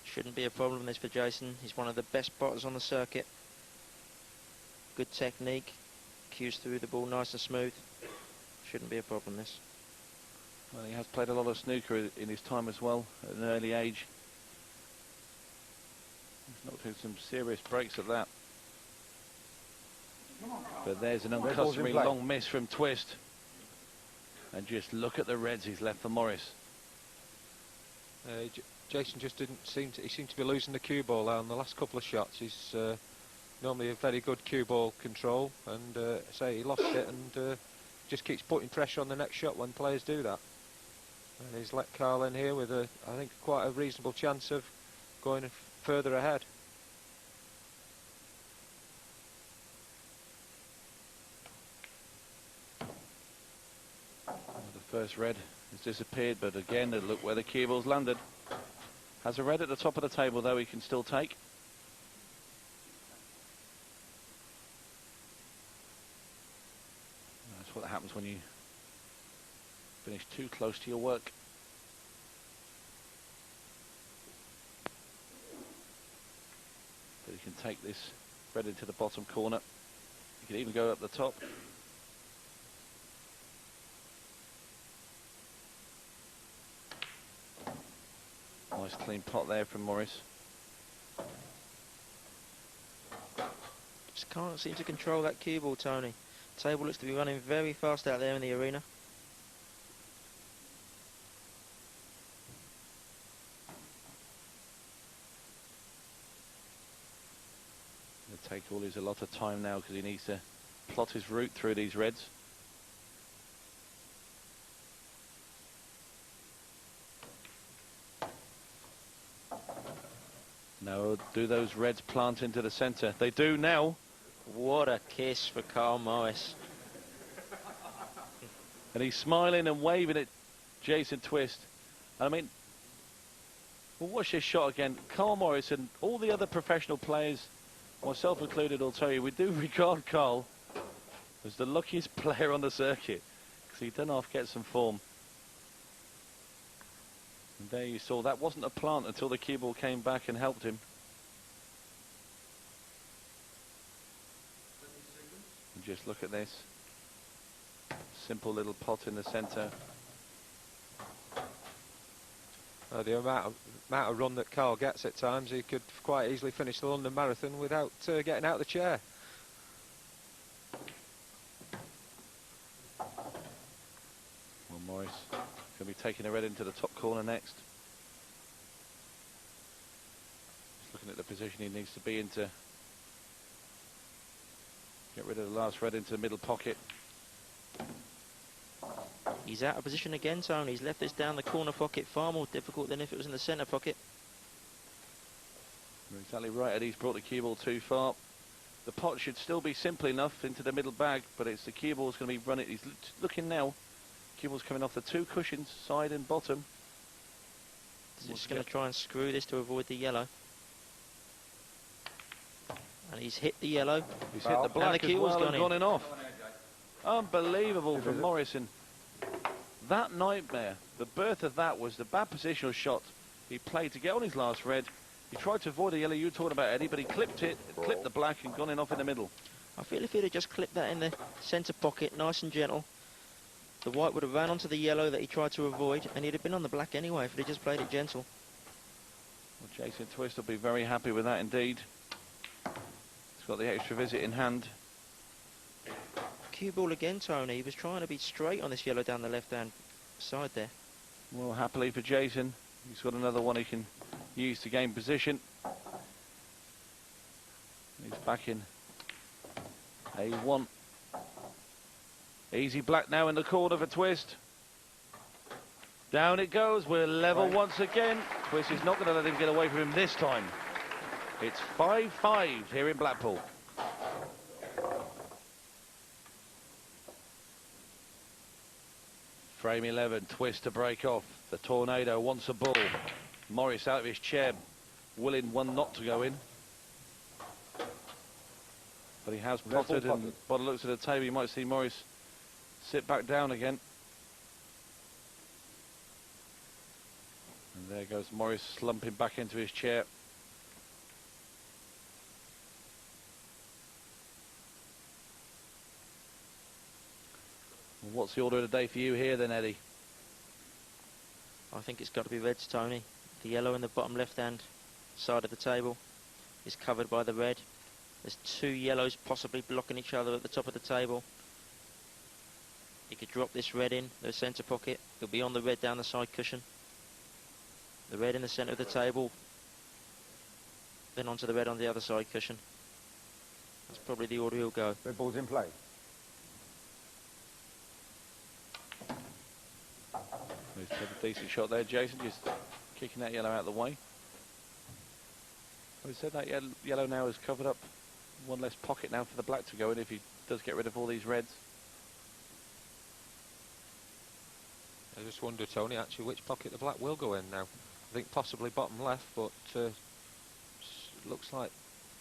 Shouldn't be a problem this for Jason. He's one of the best potters on the circuit. Good technique. Cues through the ball nice and smooth. Shouldn't be a problem this. Well, he has played a lot of snooker in his time as well at an early age. He's knocked in some serious breaks at that. But there's an uncustomary long miss from Twist. And just look at the reds he's left for Morris. Jason just didn't seem to, he seemed to be losing the cue ball on the last couple of shots. He's normally a very good cue ball control, and say he lost it, and just keeps putting pressure on the next shot when players do that. And he's let Carl in here with I think quite a reasonable chance of going further ahead. The first red has disappeared, but again, look where the cue ball's landed. Has a red at the top of the table, though, he can still take. That's what happens when you finish too close to your work. But he can take this red into the bottom corner. He can even go up the top. Nice clean pot there from Morris. Just can't seem to control that cue ball, Tony. Table looks to be running very fast out there in the arena. It'll take all his a lot of time now because he needs to plot his route through these reds. Now, do those reds plant into the centre? They do now. What a kiss for Carl Morris. And he's smiling and waving at Jason Twist. I mean, we'll watch this shot again. Carl Morris and all the other professional players, myself included, will tell you, we do regard Carl as the luckiest player on the circuit because he done half get some form. And there you saw, that wasn't a plant until the cue ball came back and helped him. And just look at this. Simple little pot in the centre. The amount of run that Carl gets at times, he could quite easily finish the London Marathon without getting out of the chair. Well, Morris going to be taking a red into the top corner next. Just looking at the position he needs to be in to get rid of the last red into the middle pocket. He's out of position again, Tony. He's left this down the corner pocket far more difficult than if it was in the centre pocket. You're exactly right, Eddie. He's brought the cue ball too far. The pot should still be simple enough into the middle bag, but it's the cue ball's going to be running. He's looking now. Cue ball's coming off the two cushions, side and bottom. He's just going to try and screw this to avoid the yellow. And he's hit the yellow. He's hit the black and the as well gone and gone in off. Unbelievable from Morrison. That nightmare, the birth of that was the bad positional shot he played to get on his last red. He tried to avoid the yellow you were talking about, Eddie, but he clipped it, clipped the black and gone in off in the middle. I feel if he'd have just clipped that in the centre pocket, nice and gentle, the white would have ran onto the yellow that he tried to avoid, and he'd have been on the black anyway if he'd just played it gentle. Well, Jason Twist will be very happy with that indeed. He's got the extra visit in hand. Cue ball again, Tony. He was trying to be straight on this yellow down the left-hand side there. Well, happily for Jason, he's got another one he can use to gain position. He's back in A1. Easy black now in the corner for Twist. Down it goes. We're level once again. Twist is not going to let him get away from him this time. It's 5-5 here in Blackpool. Frame 11, Twist to break off. The Tornado wants a ball. Morris out of his chair, willing one not to go in. But he has potted, and by the looks of the table, you might see Morris sit back down again. And there goes Morris slumping back into his chair. What's the order of the day for you here then, Eddie? I think it's got to be reds, Tony. The yellow in the bottom left-hand side of the table is covered by the red. There's two yellows possibly blocking each other at the top of the table. He could drop this red in the centre pocket. It'll be on the red down the side cushion. The red in the centre of the table. Then onto the red on the other side cushion. That's probably the order he'll go. Red ball's in play. He's had a decent shot there, Jason, just kicking that yellow out of the way. Well, he said that yellow now has covered up one less pocket now for the black to go in if he does get rid of all these reds. I just wonder, Tony, actually which pocket the black will go in now. I think possibly bottom left, but looks like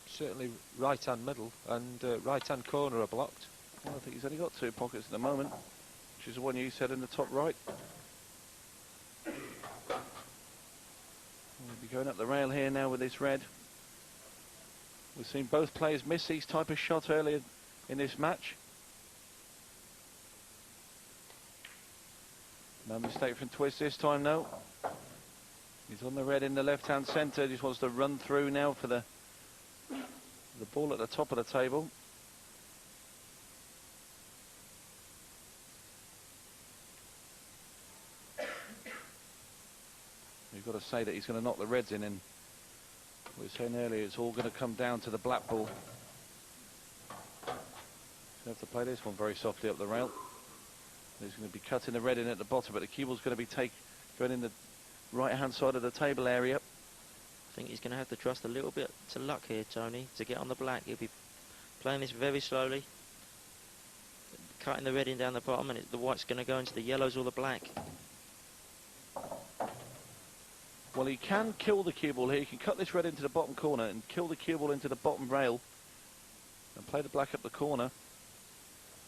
certainly right-hand middle and right-hand corner are blocked. Well, I think he's only got two pockets at the moment, which is the one you said in the top right. We'll be going up the rail here now with this red. We've seen both players miss these type of shots earlier in this match. No mistake from Twist this time, no. He's on the red in the left-hand centre. Just wants to run through now for the ball at the top of the table. you've got to say that he's going to knock the reds in, and we were saying earlier, it's all going to come down to the black ball. So have to play this one very softly up the rail. He's going to be cutting the red in at the bottom, but the cue ball's going to be going in the right-hand side of the table area. I think he's going to have to trust a little bit to luck here, Tony, to get on the black. He'll be playing this very slowly, cutting the red in down the bottom, and the white's going to go into the yellows or the black. Well, he can kill the cue ball here. He can cut this red into the bottom corner and kill the cue ball into the bottom rail and play the black up the corner.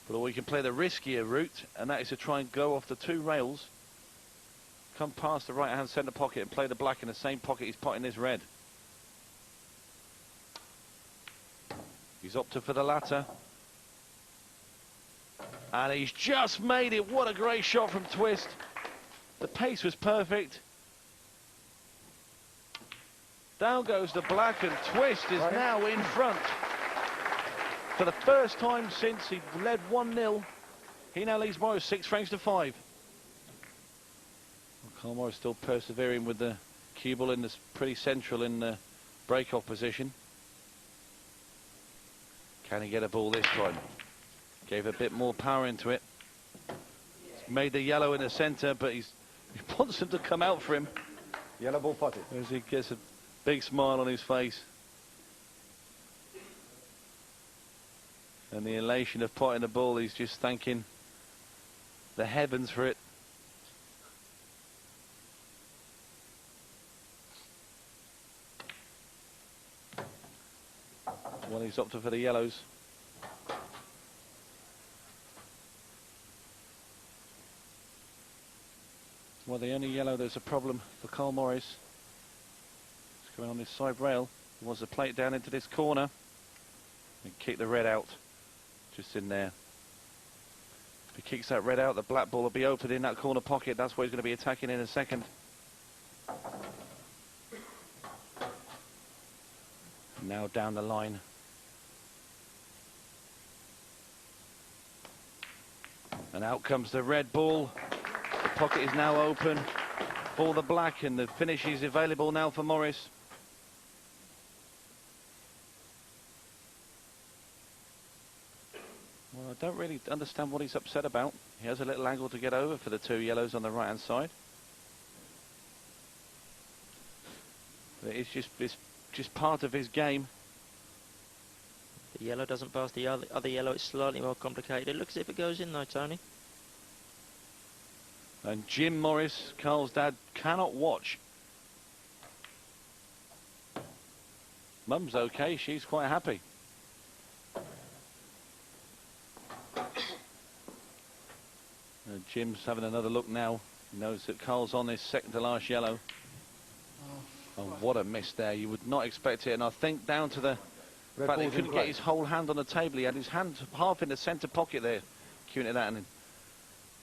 But or he can play the riskier route, and that is to try and go off the two rails, come past the right-hand centre pocket and play the black in the same pocket he's potting this red. He's opted for the latter. And he's just made it. What a great shot from Twist. The pace was perfect. Down goes the black, and Twist is now in front. For the first time since he led 1-0, he now leads Morris 6 frames to 5. Well, Carl Morris still persevering with the cue ball in this pretty central in the break-off position. Can he get a ball this time? Gave a bit more power into it. He's made the yellow in the centre, but he wants them to come out for him. Yellow ball potted. As he gets a big smile on his face. And the elation of potting the ball, he's just thanking the heavens for it. Well, he's opted for the yellows. Well, the only yellow that's a problem for Carl Morris, it's going on this side rail, was the plate down into this corner and kick the red out. Just in there. If he kicks that red out, the black ball will be open in that corner pocket. That's where he's going to be attacking in a second. Now down the line. And out comes the red ball. The pocket is now open for the black, and the finish is available now for Morris. Well, I don't really understand what he's upset about. He has a little angle to get over for the two yellows on the right-hand side. But it's just part of his game. The yellow doesn't pass the other yellow. It's slightly more complicated. It looks as if it goes in though, Tony. And Jim Morris, Carl's dad, cannot watch. Mum's okay. She's quite happy. Jim's having another look now. He knows that Carl's on this second to last yellow. Oh, what a miss there. You would not expect it. And I think down to the fact that he couldn't get his whole hand on the table. He had his hand half in the centre pocket there, cueing to that. And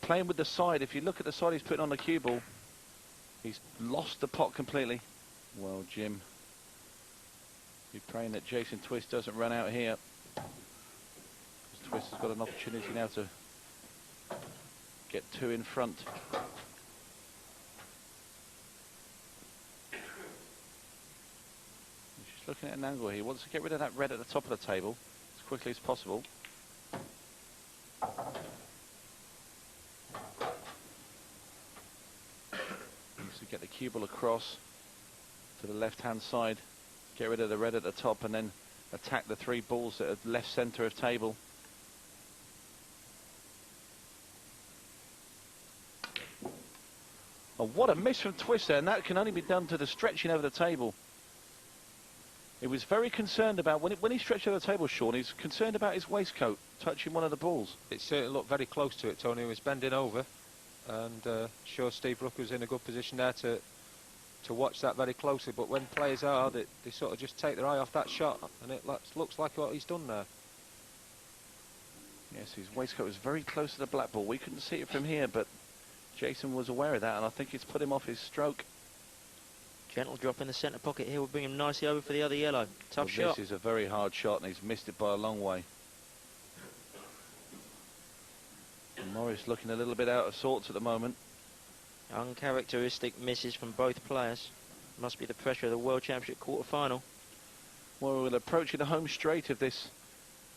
playing with the side. If you look at the side he's putting on the cue ball, he's lost the pot completely. Well, Jim, be praying that Jason Twist doesn't run out here. Because Twist has got an opportunity now to get two in front. He's just looking at an angle here. He wants to get rid of that red at the top of the table as quickly as possible. Needs to get the cue ball across to the left-hand side, get rid of the red at the top, and then attack the three balls that are left centre of table. Oh, what a miss from Twist there, and that can only be done to the stretching over the table. He was very concerned about, when he stretched over the table, Sean, he's concerned about his waistcoat touching one of the balls. It certainly looked very close to it, Tony. He was bending over, and sure Steve Rook was in a good position there to watch that very closely. But when players are, they sort of just take their eye off that shot, and it looks like what he's done there. Yes, his waistcoat was very close to the black ball. We couldn't see it from here, but Jason was aware of that, and I think it's put him off his stroke. Gentle drop in the centre pocket here will bring him nicely over for the other yellow. Tough shot. This is a very hard shot, and he's missed it by a long way. And Morris looking a little bit out of sorts at the moment. Uncharacteristic misses from both players. Must be the pressure of the World Championship quarter-final. Well, we're approaching the home straight of this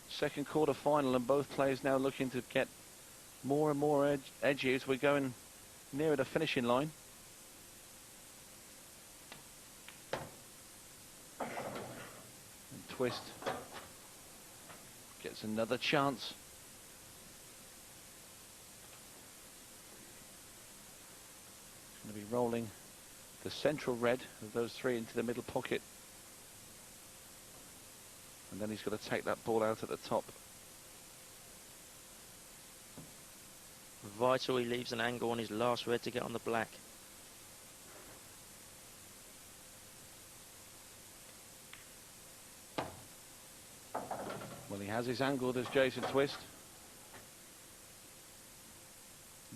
second quarter-final, and both players now looking to get more and more edgy as we're going nearer the finishing line. And Twist gets another chance. Going to be rolling the central red of those three into the middle pocket. And then he's got to take that ball out at the top. Vital, he leaves an angle on his last red to get on the black. Well, he has his angle, does Jason Twist.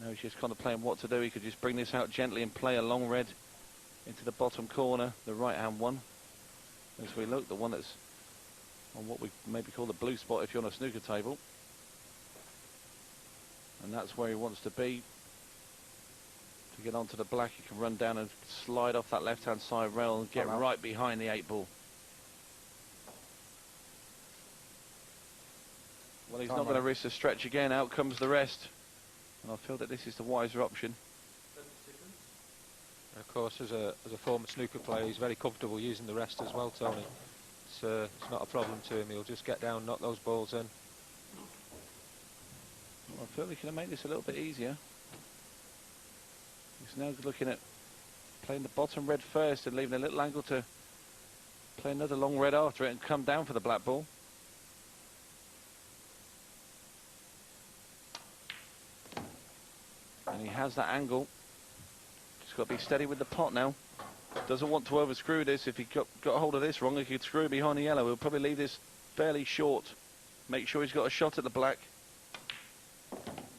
Now he's just contemplating what to do. He could just bring this out gently and play a long red into the bottom corner, the right-hand one. As we look, the one that's on what we maybe call the blue spot if you're on a snooker table. And that's where he wants to be. To get onto the black, he can run down and slide off that left-hand side rail and get right behind the 8-ball. Well, he's not going to risk the stretch again. Out comes the rest. And I feel that this is the wiser option. Of course, as a former snooker player, he's very comfortable using the rest as well, Tony. It's not a problem to him. He'll just get down, knock those balls in. Well, I feel we can make this a little bit easier. He's now looking at playing the bottom red first and leaving a little angle to play another long red after it and come down for the black ball. And he has that angle. Just got to be steady with the pot now. Doesn't want to overscrew this. If he got a hold of this wrong, he could screw behind the yellow. He'll probably leave this fairly short. Make sure he's got a shot at the black.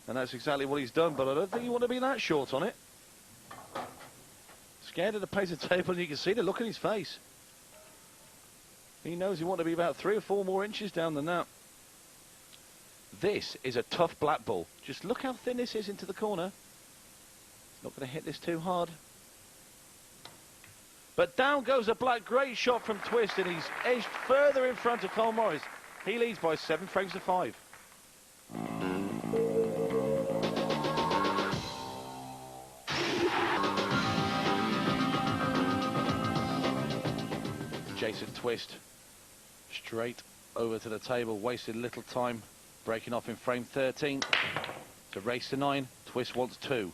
And that's exactly what he's done, but I don't think you want to be that short on it. Scared of the pace of the table, and you can see the look in his face. He knows he wants to be about 3 or 4 more inches down than that. This is a tough black ball. Just look how thin this is into the corner. Not going to hit this too hard. But down goes a black. Great shot from Twist, and he's edged further in front of Carl Morris. He leads by 7 frames to 5. Jason Twist straight over to the table, wasted little time, breaking off in frame 13. It's a race to 9. Twist wants 2.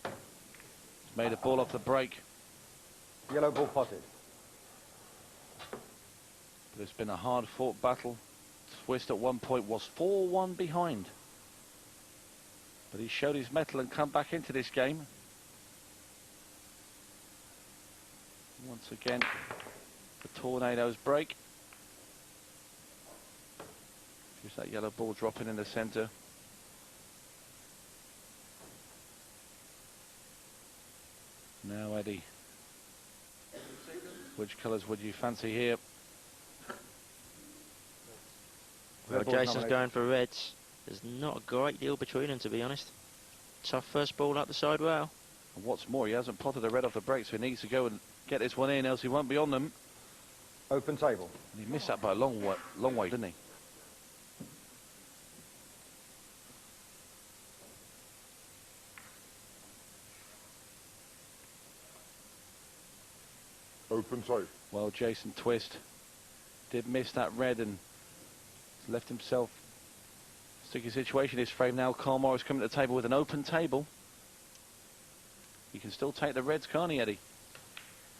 He's made a ball off the break. Yellow ball potted. But it's been a hard-fought battle. Twist at one point was 4-1 behind. But he showed his mettle and come back into this game. Once again, the tornadoes break. Just that yellow ball dropping in the centre. Now, Eddie, which colours would you fancy here? Well, Jason's going for reds. There's not a great deal between them, to be honest. Tough first ball up the side rail. And what's more, he hasn't potted a red off the break, so he needs to go and get this one in, else he won't be on them. Open table. And he missed that by a long way, didn't he? Open safe. Well, Jason Twist did miss that red and left himself in a sticky situation. His frame now. Carl Morris coming to the table with an open table. He can still take the reds, can't he, Eddie?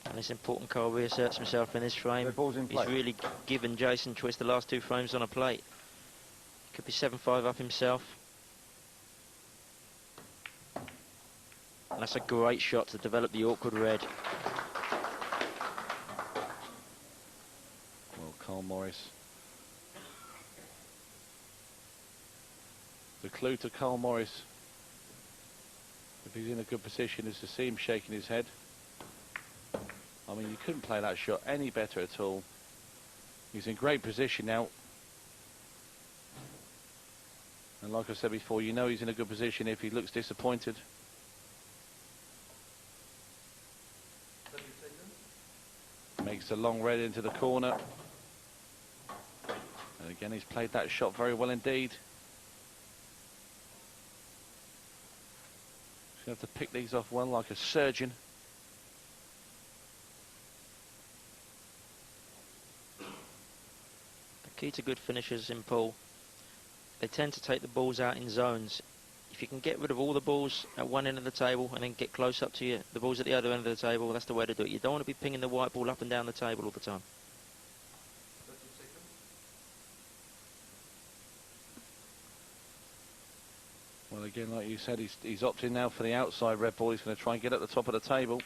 And it's important Carl reasserts himself in this frame. Ball's in play. He's really given Jason Twist the last 2 frames on a plate. Could be 7-5 up himself. And that's a great shot to develop the awkward red. Well, Carl Morris. The clue to Carl Morris, if he's in a good position, is to see him shaking his head. I mean, you couldn't play that shot any better at all. He's in great position now. And like I said before, you know he's in a good position if he looks disappointed. Takes the long red into the corner. And again, he's played that shot very well indeed. He's going to have to pick these off well like a surgeon. The key to good finishers in pool, they tend to take the balls out in zones. If you can get rid of all the balls at one end of the table and then get close up to the balls at the other end of the table, that's the way to do it. You don't want to be pinging the white ball up and down the table all the time. Well, again, like you said, he's opting now for the outside red ball. He's going to try and get at the top of the table.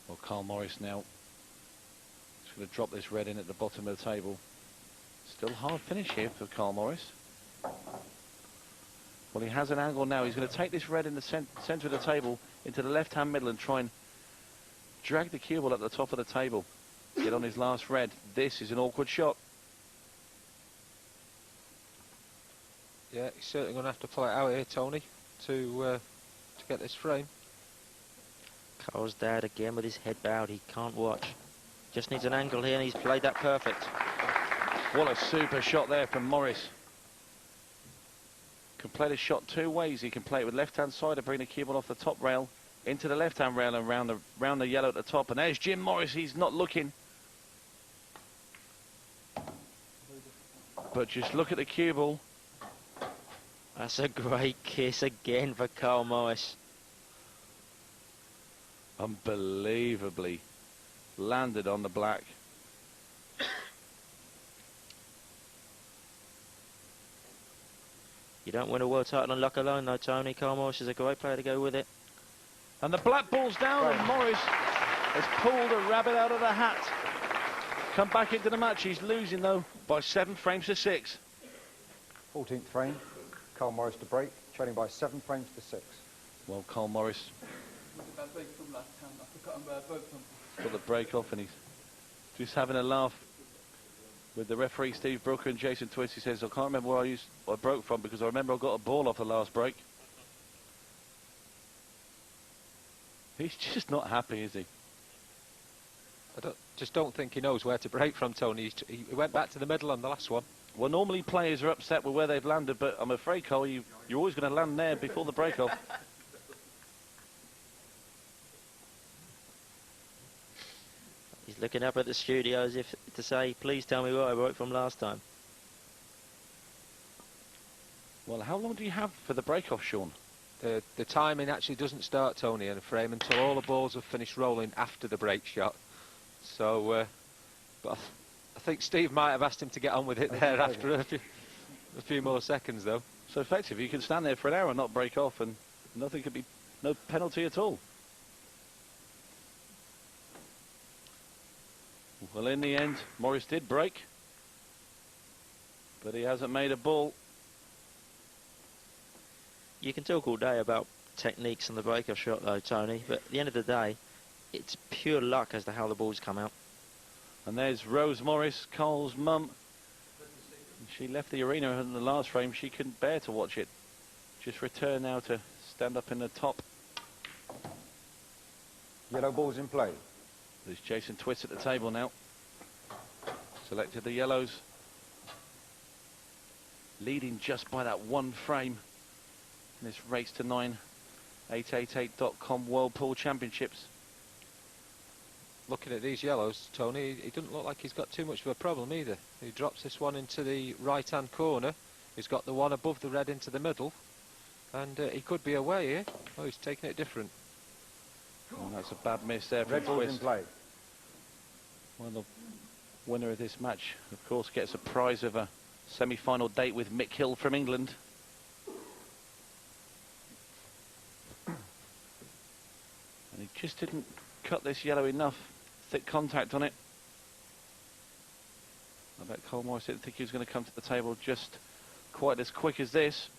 Well, Carl Morris now is going to drop this red in at the bottom of the table. Still hard finish here for Carl Morris. Well, he has an angle now. He's going to take this red in the centre of the table into the left-hand middle and try and drag the cue ball at the top of the table. Get on his last red. This is an awkward shot. Yeah, he's certainly going to have to play it out here, Tony, to get this frame. Carl's dad again with his head bowed. He can't watch. Just needs an angle here, and he's played that perfect. What a super shot there from Morris. Can play the shot two ways. He can play it with left-hand side and bring the cue ball off the top rail into the left-hand rail and round the yellow at the top. And there's Jim Morris. He's not looking. But just look at the cue ball. That's a great kiss again for Carl Morris. Unbelievably landed on the black. You don't win a world title on luck alone, though, Tony. Carl Morris is a great player to go with it. And the black ball's down, and Morris has pulled a rabbit out of the hat. Come back into the match. He's losing, though, by 7 frames to 6. 14th frame, Carl Morris to break, trailing by 7 frames to 6. Well, Carl Morris got the break off, and he's just having a laugh with the referee Steve Brooker and Jason Twist. He says, I can't remember where I broke from, because I remember I got a ball off the last break. He's just not happy, is he? I just don't think he knows where to break from, Tony. He went back to the middle on the last one. Well, normally players are upset with where they've landed, but I'm afraid, Cole, you're always going to land there before the break off. He's looking up at the studio as if to say, please tell me where I broke from last time. Well, how long do you have for the break off, Sean? The timing actually doesn't start, Tony, in a frame until all the balls have finished rolling after the break shot. So, but I think Steve might have asked him to get on with it there after a few more seconds, though. So effectively, you can stand there for an hour and not break off, and nothing could be, no penalty at all. Well, in the end, Morris did break, but he hasn't made a ball. You can talk all day about techniques and the break-off shot, though, Tony, but at the end of the day, it's pure luck as to how the balls come out. And there's Rose Morris, Carl's mum. She left the arena in the last frame. She couldn't bear to watch it. Just return now to stand up in the top. Yellow balls in play. There's Jason Twist at the table now. Selected the yellows. Leading just by that one frame in this race to 9.888.com World Pool Championships. Looking at these yellows, Tony, he doesn't look like he's got too much of a problem either. He drops this one into the right-hand corner. He's got the one above the red into the middle. And he could be away here. Oh, he's taking it different. And that's a bad miss there from Red balls in Twist. play. Well, the winner of this match, of course, gets a prize of a semi-final date with Mick Hill from England. And he just didn't cut this yellow enough. Thick contact on it. I bet Carl Morris didn't think he was going to come to the table just quite as quick as this.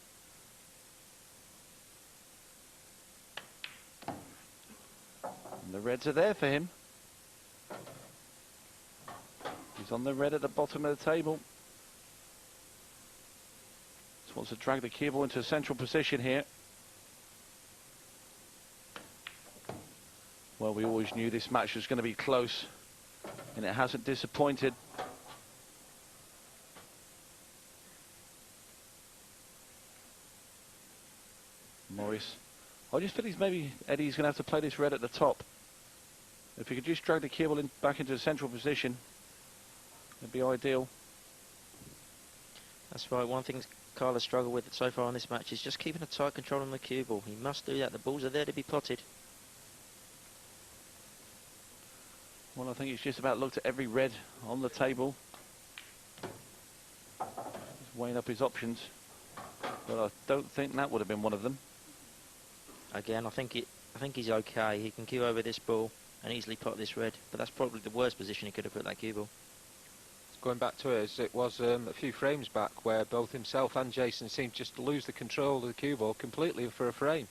And the reds are there for him. He's on the red at the bottom of the table. Just wants to drag the cue ball into a central position here. Well, we always knew this match was going to be close, and it hasn't disappointed. Morris. I just feel Eddie's going to have to play this red at the top. If he could just drag the cue ball back into a central position, it'd be ideal. That's right. One thing Carl has struggled with so far in this match is just keeping a tight control on the cue ball. He must do that. The balls are there to be potted. Well, I think it's just about looked at every red on the table. He's weighing up his options, but I don't think that would have been one of them. Again, I think he's okay. He can cue over this ball and easily pot this red, but that's probably the worst position he could have put that cue ball. Going back to it was a few frames back where both himself and Jason seemed just to lose the control of the cue ball completely for a frame,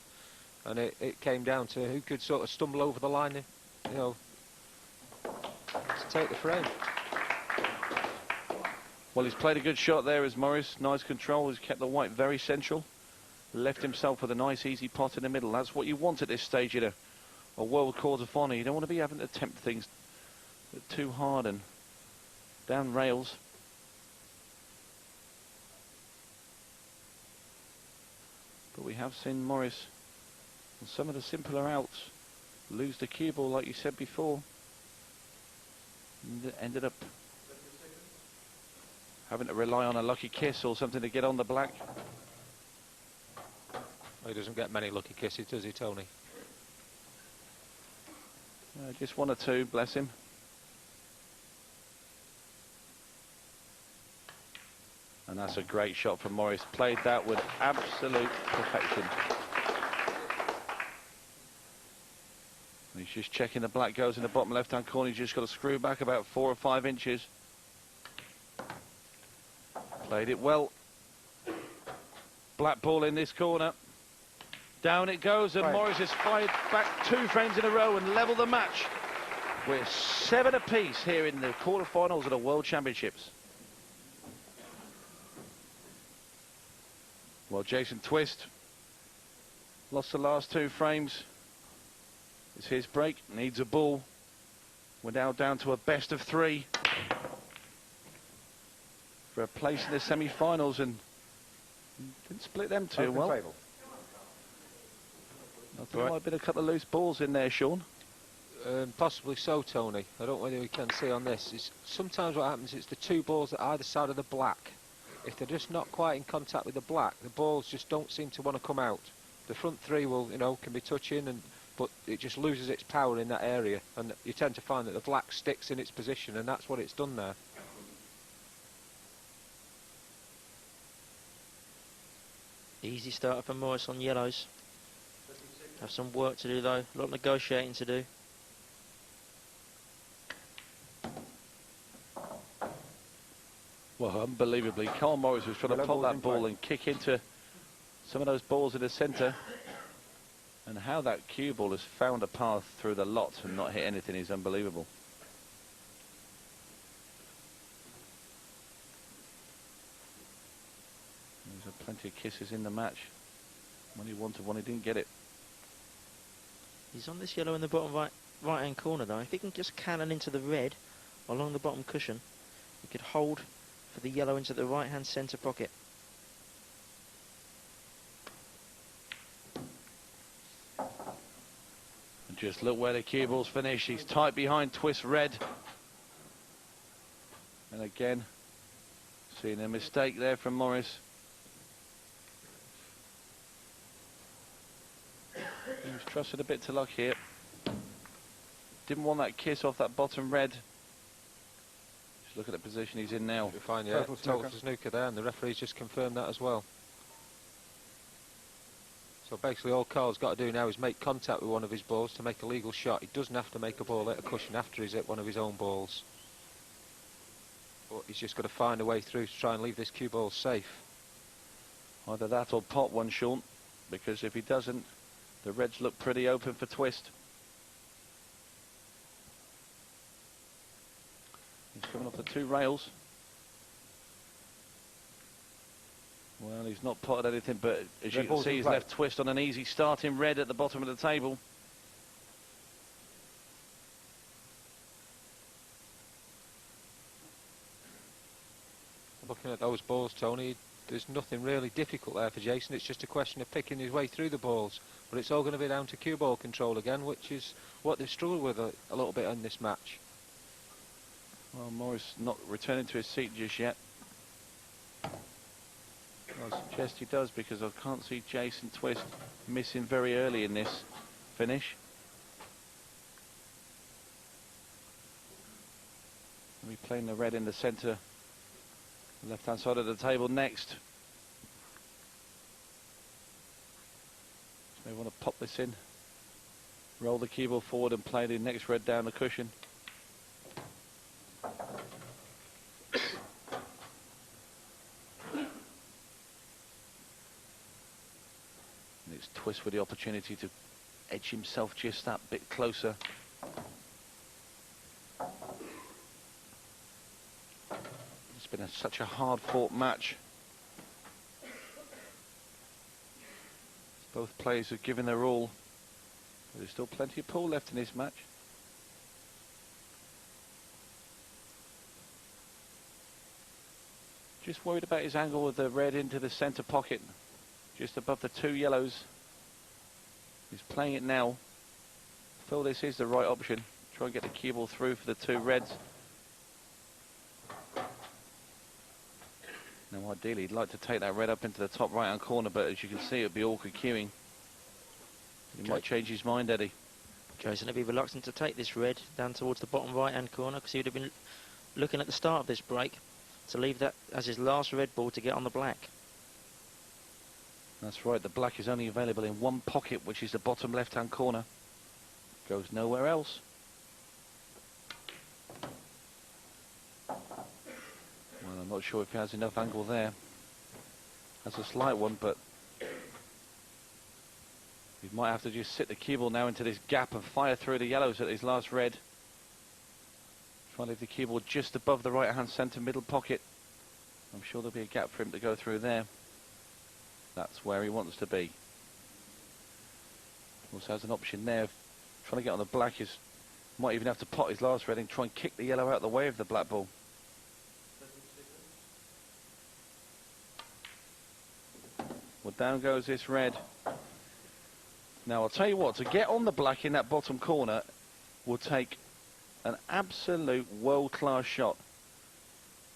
and it came down to who could sort of stumble over the line, you know, to take the frame. Well, he's played a good shot there as Morris. Nice control. He's kept the white very central. Left himself with a nice easy pot in the middle. That's what you want at this stage in a world quarter-final. You don't want to be having to attempt things too hard and down rails. But we have seen Morris on some of the simpler outs lose the cue ball like you said before. And ended up having to rely on a lucky kiss or something to get on the black. Well, he doesn't get many lucky kisses, does he, Tony? Just one or two, bless him. And that's a great shot from Morris. Played that with absolute perfection. He's just checking the black goes in the bottom left-hand corner. He's just got to screw back about 4 or 5 inches. Played it well. Black ball in this corner. Down it goes, and Morris has fired back 2 frames in a row and leveled the match. We're 7 apiece here in the quarterfinals of the World Championships. Well, Jason Twist lost the last 2 frames. It's his break, needs a ball. We're now down to a best of 3 for a place in the semi-finals, and didn't split them too well. Table. I think there might have been a couple of loose balls in there, Sean. Possibly so, Tony. I don't know whether we can see on this. Sometimes what happens is the 2 balls at either side of the black. If they're just not quite in contact with the black, the balls just don't seem to want to come out. The front 3 will, can be touching, but it just loses its power in that area, and you tend to find that the black sticks in its position, and that's what it's done there. Easy starter for Morris on yellows. Have some work to do though, a lot of negotiating to do. Well, unbelievably, Carl Morris was trying to pop that ball and kick into some of those balls in the centre. And how that cue ball has found a path through the lot and not hit anything is unbelievable. There's plenty of kisses in the match. When he wanted one, he didn't get it. He's on this yellow in the bottom right hand corner though. If he can just cannon into the red along the bottom cushion, he could hold for the yellow into the right hand centre pocket. And just look where the cue ball's finished. He's tight behind Twist red. And again, seeing a mistake there from Morris. He was trusted a bit to luck here. Didn't want that kiss off that bottom red. Just look at the position he's in now. Fine, yeah. Total snooker there, and the referee's just confirmed that as well. So basically all Carl's got to do now is make contact with one of his balls to make a legal shot. He doesn't have to make a ball at a cushion after he's hit one of his own balls. But he's just got to find a way through to try and leave this cue ball safe. Either that or pot one, Sean, because if he doesn't, the reds look pretty open for Twist. He's coming off the 2 rails. Well, he's not potted anything, but as you can see, he's left twist on an easy start in red at the bottom of the table. Looking at those balls, Tony, there's nothing really difficult there for Jason. It's just a question of picking his way through the balls. But it's all going to be down to cue ball control again, which is what they've struggled with a little bit in this match. Well, Morris not returning to his seat just yet. I suggest he does, because I can't see Jason Twist missing very early in this finish. We'll be playing the red in the centre, left-hand side of the table next. So we want to pop this in, roll the cue ball forward and play the next red down the cushion. It's Twist with the opportunity to edge himself just that bit closer. It's been such a hard-fought match. Both players have given their all. But there's still plenty of pull left in this match. Just worried about his angle with the red into the centre pocket, just above the 2 yellows. He's playing it now. I feel this is the right option. Try and get the cue ball through for the 2 reds. Now ideally he'd like to take that red up into the top right hand corner, but as you can see it'd be awkward queuing. He might change his mind, Eddie. Jason would be reluctant to take this red down towards the bottom right hand corner, because he would have been looking at the start of this break to leave that as his last red ball to get on the black. That's right, the black is only available in one pocket, which is the bottom left-hand corner. Goes nowhere else. Well, I'm not sure if he has enough angle there. That's a slight one, but he might have to just sit the cue ball now into this gap and fire through the yellows at his last red. Try and leave the cue ball just above the right-hand centre middle pocket. I'm sure there'll be a gap for him to go through there. That's where he wants to be. Also has an option there of trying to get on the black. Is might even have to pot his last red and try and kick the yellow out of the way of the black ball. Well, down goes this red. Now I'll tell you what, to get on the black in that bottom corner will take an absolute world-class shot.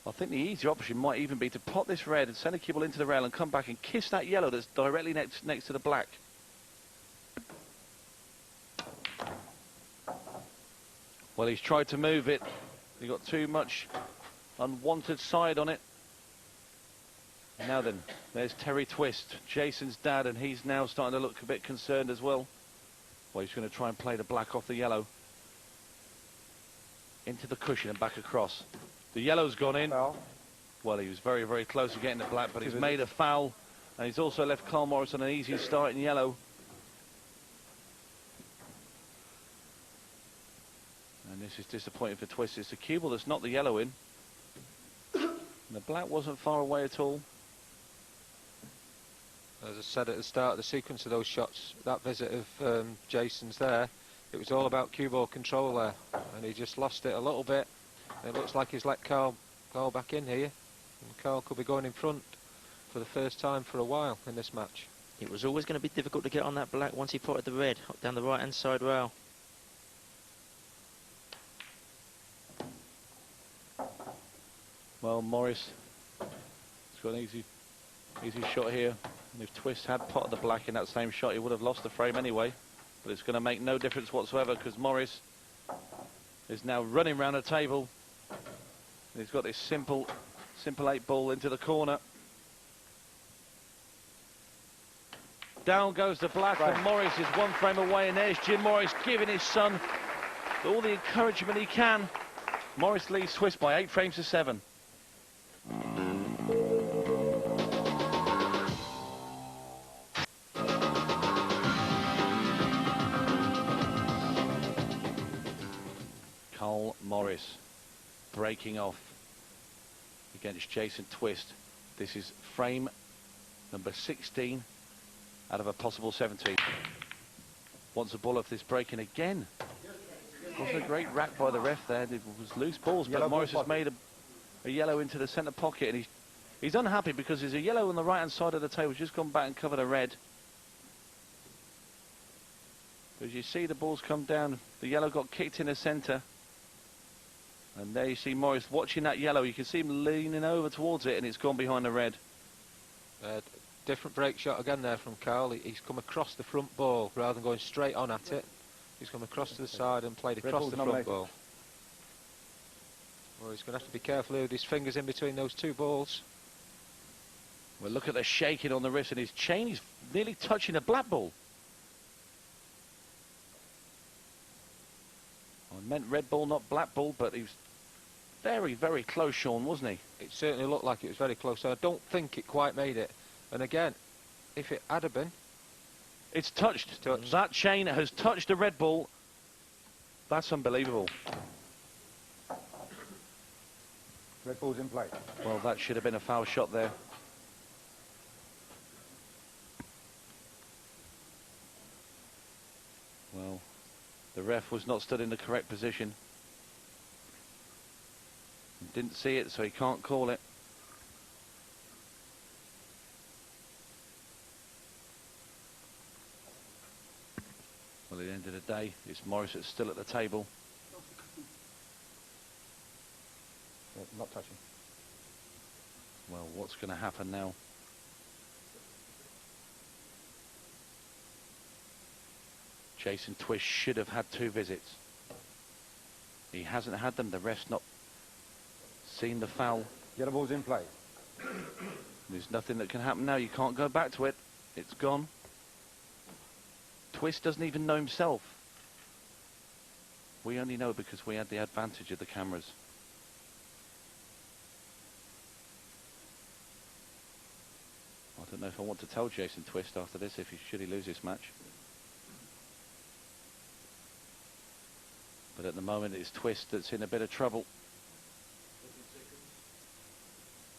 I think the easy option might even be to pot this red and send a cue ball into the rail and come back and kiss that yellow that's directly next to the black. Well, he's tried to move it. He got too much unwanted side on it. Now then, there's Terry Twist, Jason's dad, and he's now starting to look a bit concerned as well. Well, he's going to try and play the black off the yellow. Into the cushion and back across. The yellow's gone in. Foul. Well, he was very, very close to getting the black, but he's made a foul. And he's also left Carl Morris on an easy start in yellow. And this is disappointing for Twist. It's the cue ball that's not the yellow in. And the black wasn't far away at all. As I said at the start of the sequence of those shots, that visit of Jason's there, it was all about cue ball control there, and he just lost it a little bit. It looks like he's let Carl back in here, and Carl could be going in front for the first time for a while in this match. It was always going to be difficult to get on that black once he potted the red down the right hand side rail. Well, Morris has got an easy shot here. And if Twist had potted the black in that same shot, he would have lost the frame anyway. But it's going to make no difference whatsoever, because Morris is now running round the table. He's got this simple 8 ball into the corner. Down goes the black, and Morris is 1 frame away, and there's Jim Morris giving his son all the encouragement he can. Morris leads Twist by 8 frames to 7. Carl Morris breaking off against Jason Twist. This is frame number 16 out of a possible 17. Wants a ball off this breaking again. Wasn't a great rack by the ref there. It was loose balls, but Morris has made a yellow into the centre pocket, and he's unhappy because there's a yellow on the right hand side of the table. Just gone back and covered a red. As you see the balls come down, the yellow got kicked in the centre. And there you see Morris watching that yellow. You can see him leaning over towards it, and it's gone behind the red. Different break shot again there from Carl. He's come across the front ball rather than going straight on at it. He's come across to the side and played across the front ball. Well, he's going to have to be careful with his fingers in between those two balls. Well, look at the shaking on the wrist, and his chain is nearly touching a black ball. I meant red ball, not black ball, but he was very, very close, Sean, wasn't he? It certainly looked like it was very close, so I don't think it quite made it. And again, if it had been... It's touched. That chain has touched the red ball. That's unbelievable. Red ball's in play. Well, that should have been a foul shot there. Well, the ref was not stood in the correct position. Didn't see it, so he can't call it. Well, at the end of the day, it's Morris that's still at the table. Not touching. Well, what's going to happen now? Jason Twist should have had 2 visits. He hasn't had them. The ref's not seen the foul. Yellow ball's in play. There's nothing that can happen now. You can't go back to it. It's gone. Twist doesn't even know himself. We only know because we had the advantage of the cameras. I don't know if I want to tell Jason Twist after this if should he lose this match. But at the moment it's Twist that's in a bit of trouble.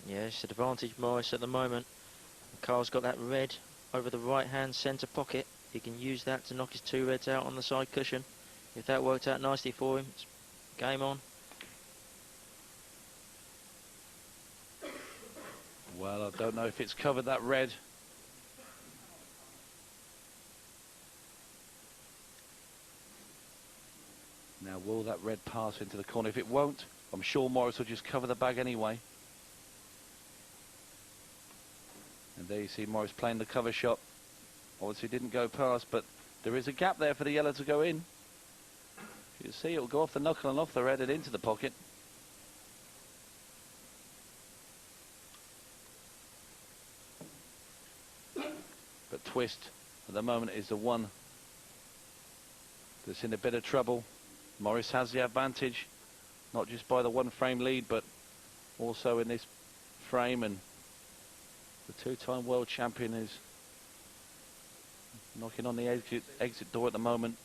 Yeah, it's an advantage Morris at the moment. Carl's got that red over the right hand centre pocket. He can use that to knock his 2 reds out on the side cushion. If that worked out nicely for him, it's game on. Well, I don't know if it's covered that red. Now, will that red pass into the corner? If it won't, I'm sure Morris will just cover the bag anyway. And there you see Morris playing the cover shot. Obviously didn't go past, but there is a gap there for the yellow to go in. You see it will go off the knuckle and off the red and into the pocket. But Twist at the moment is the one that's in a bit of trouble. Morris has the advantage, not just by the 1 frame lead, but also in this frame, and the 2-time world champion is knocking on the exit door at the moment.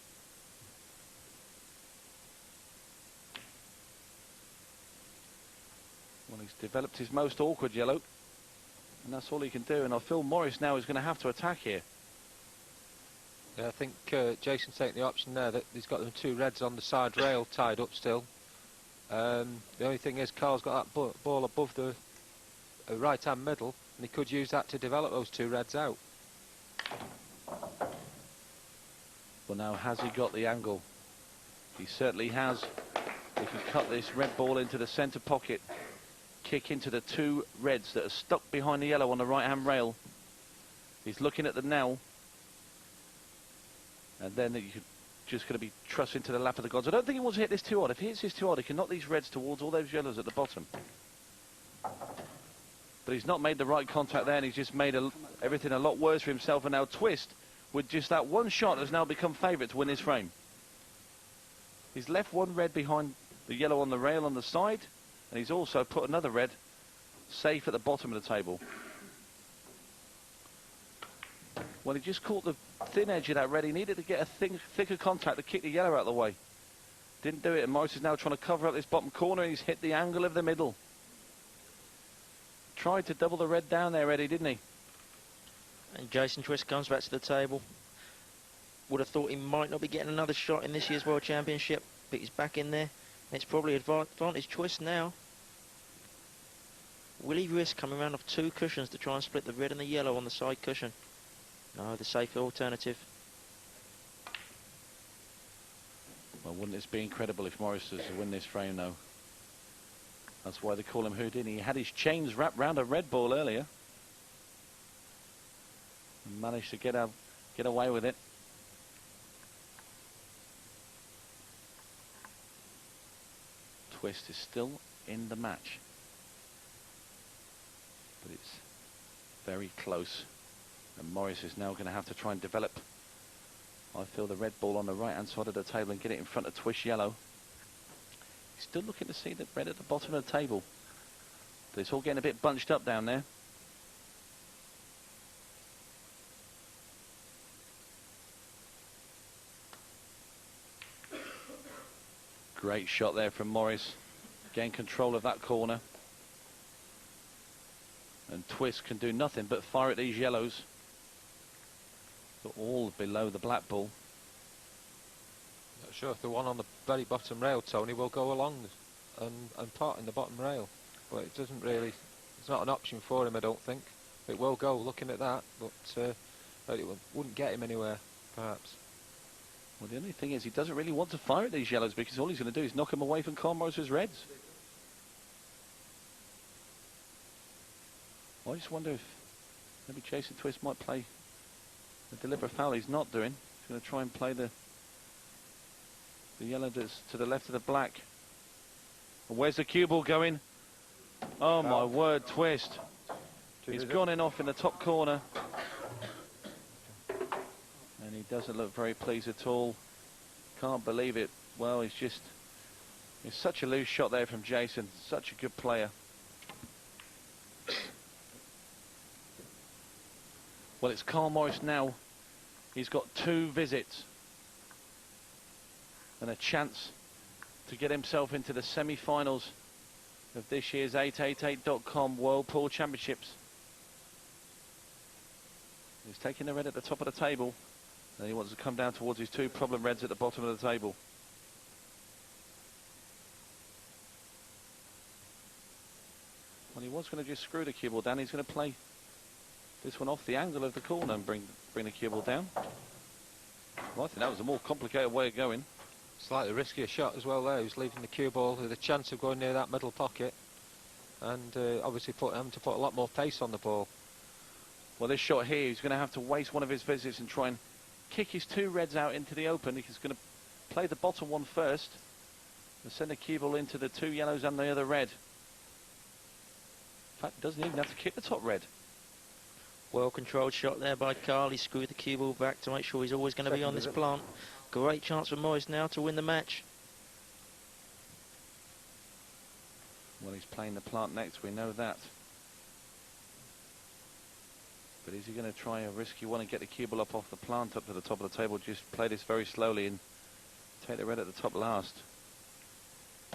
Well, he's developed his most awkward yellow, and that's all he can do. And I feel Morris now is going to have to attack here. Yeah, I think Jason's taking the option there that he's got them 2 reds on the side rail tied up still. The only thing is Carl's got that ball above the right-hand middle, and he could use that to develop those 2 reds out. Well, now, has he got the angle? He certainly has. He can cut this red ball into the centre pocket, kick into the 2 reds that are stuck behind the yellow on the right-hand rail. He's looking at them now. And then you could just going to be trussed into the lap of the gods. I don't think he wants to hit this too hard. If he hits this too hard, he can knock these reds towards all those yellows at the bottom. But he's not made the right contact there, and he's just made everything a lot worse for himself. And now Twist, with just that 1 shot, has now become favourite to win this frame. He's left 1 red behind the yellow on the rail on the side, and he's also put another red safe at the bottom of the table. Well, he just caught the thin edge of that red. He needed to get a thicker contact to kick the yellow out of the way. Didn't do it, and Morris is now trying to cover up this bottom corner. He's hit the angle of the middle. Tried to double the red down there, Eddie, didn't he? And Jason Twist comes back to the table. Would have thought he might not be getting another shot in this year's World Championship, but he's back in there. And it's probably advantage Twist now. Will he risk coming around off 2 cushions to try and split the red and the yellow on the side cushion? No, the safer alternative. Well, wouldn't this be incredible if Morris was to win this frame, though? That's why they call him Houdini. He had his chains wrapped round a red ball earlier. And managed to get away with it. Twist is still in the match. But it's very close. And Morris is now going to have to try and develop, I feel, the red ball on the right hand side of the table and get it in front of Twist yellow. He's still looking to see the red at the bottom of the table. But it's all getting a bit bunched up down there. Great shot there from Morris. Gain control of that corner. And Twist can do nothing but fire at these yellows. They're all below the black ball. Not sure if the one on the very bottom rail, Tony, will go along and part in the bottom rail. But it doesn't really, it's not an option for him, I don't think. It will go, looking at that, but it wouldn't get him anywhere, perhaps. Well, the only thing is he doesn't really want to fire at these yellows because all he's going to do is knock him away from Carl Morris's reds. I just wonder if maybe Jason Twist might play the deliberate foul he's not doing. He's going to try and play the yellow that's to the left of the black. And where's the cue ball going? Oh my word, Twist. He's gone in off in the top corner. And he doesn't look very pleased at all. Can't believe it. Well, it's such a loose shot there from Jason. Such a good player. Well, it's Carl Morris now. He's got 2 visits and a chance to get himself into the semi-finals of this year's 888.com World Pool Championships. He's taking the red at the top of the table, and he wants to come down towards his 2 problem reds at the bottom of the table. Well, he was going to just screw the cue ball down. He's going to play this one off the angle of the corner and bring the cue ball down. Well, I think that was a more complicated way of going. Slightly riskier shot as well there. He was leaving the cue ball with a chance of going near that middle pocket, and obviously having to put a lot more pace on the ball. Well, this shot here, he's going to have to waste one of his visits and try and kick his 2 reds out into the open. He's going to play the bottom one first and send the cue ball into the 2 yellows and the other red. In fact, doesn't even have to kick the top red. Well controlled shot there by Carl. He screwed the cue ball back to make sure he's always going to be on this plant. Great chance for Morris now to win the match. Well, he's playing the plant next, we know that. But is he going to try a risky one and get the cue ball up off the plant up to the top of the table? Just play this very slowly and take the red at the top last.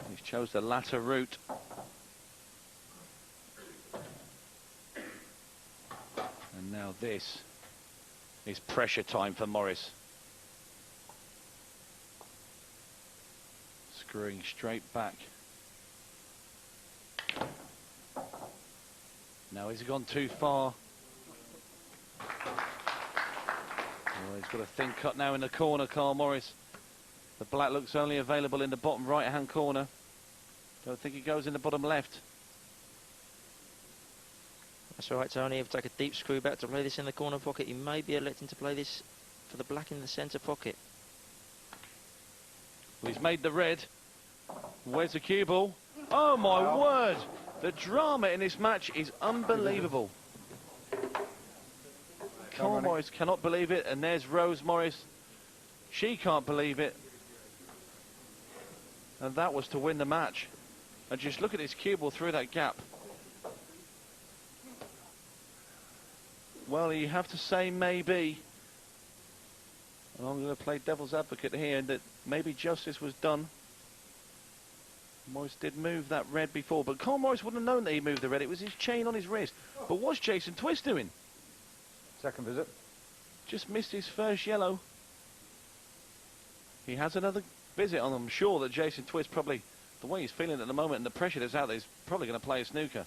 He's chose the latter route. And now this is pressure time for Morris. Screwing straight back. Now has he gone too far? Well, he's got a thin cut now in the corner, Carl Morris. The black looks only available in the bottom right-hand corner. Don't think he goes in the bottom left. That's all right, Tony. If you take a deep screw back to play this in the corner pocket, you may be electing to play this for the black in the centre pocket. Well, he's made the red. Where's the cue ball? Oh, my word! The drama in this match is unbelievable. Carl Morris cannot believe it, and there's Rose Morris. She can't believe it. And that was to win the match. And just look at this cue ball through that gap. Well, you have to say maybe, and I'm going to play devil's advocate here, that maybe justice was done Morris did move that red before, but Carl Morris wouldn't have known that he moved the red. It was his chain on his wrist. But what's Jason Twist doing? Second visit. Just missed his first yellow. He has another visit on. I'm sure that Jason Twist probably, the way he's feeling at the moment and the pressure that's out there, is probably going to play a snooker.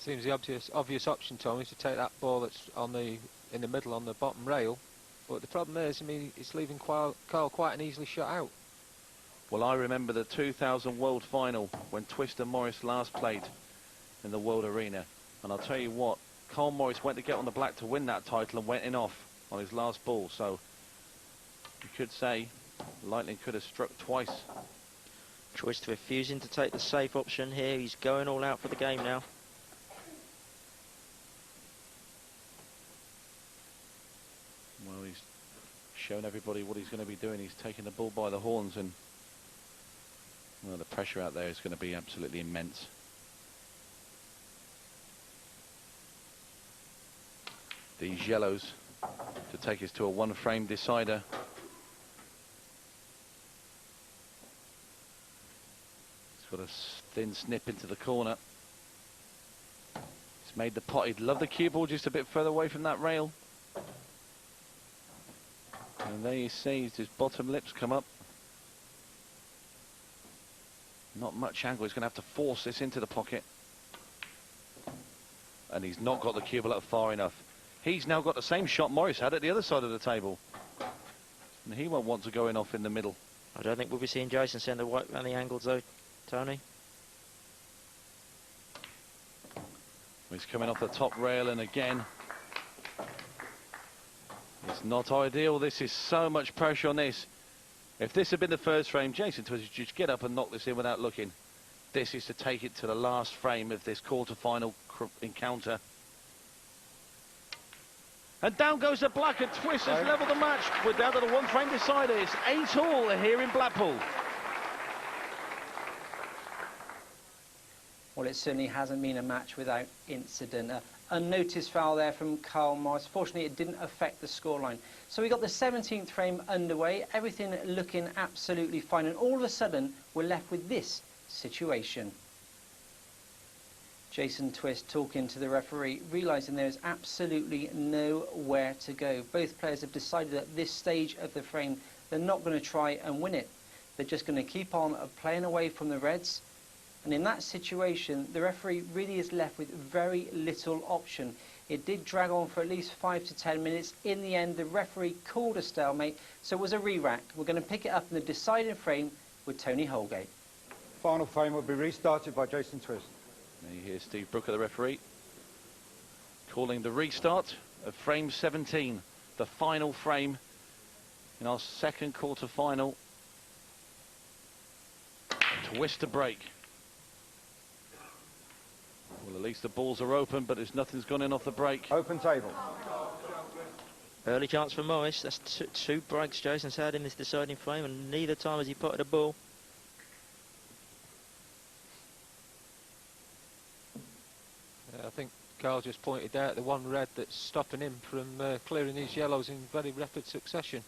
Seems the obvious option, Tommy, to take that ball that's in the middle on the bottom rail. But the problem is, I mean, it's leaving Carl quite an easily shot out. Well, I remember the 2000 World Final when Twist and Morris last played in the World Arena. And I'll tell you what, Carl Morris went to get on the black to win that title and went in off on his last ball. So you could say lightning could have struck twice. Twist refusing to take the safe option here. He's going all out for the game now. Well, he's shown everybody what he's going to be doing. He's taking the bull by the horns, and well, the pressure out there is going to be absolutely immense. These yellows to take us to a one-frame decider. He's got a thin snip into the corner. He's made the pot. He'd love the cue ball just a bit further away from that rail. And there you see his bottom lips come up. Not much angle. He's going to have to force this into the pocket. And he's not got the cue ball up far enough. He's now got the same shot Morris had at the other side of the table. And he won't want to go in off in the middle. I don't think we'll be seeing Jason send the white around the angles though, Tony. He's coming off the top rail, and again, it's not ideal. This is so much pressure on this. If this had been the first frame, Jason Twist would just get up and knock this in without looking. This is to take it to the last frame of this quarter-final encounter. And down goes the black, and Twist has leveled the match. We're down to the one-frame decider. It's 8-all here in Blackpool. Well, it certainly hasn't been a match without incident. Unnoticed foul there from Carl Morris. Fortunately, it didn't affect the scoreline. So we got the 17th frame underway, everything looking absolutely fine, and all of a sudden, we're left with this situation. Jason Twist talking to the referee, realising there is absolutely nowhere to go. Both players have decided at this stage of the frame they're not going to try and win it. They're just going to keep on playing away from the reds. And in that situation, the referee really is left with very little option. It did drag on for at least 5 to 10 minutes. In the end, the referee called a stalemate, so it was a re-rack. We're going to pick it up in the deciding frame with Tony Holgate. Final frame will be restarted by Jason Twist. Now you hear Steve Brooker, the referee, calling the restart of frame 17, the final frame in our second quarter-final. Twist to break. Well, at least the balls are open, but there's nothing's gone in off the break. Open table. Early chance for Morris. That's two breaks Jason's had in this deciding frame, and neither time has he potted a ball. I think Carl just pointed out the one red that's stopping him from clearing these yellows in very rapid succession.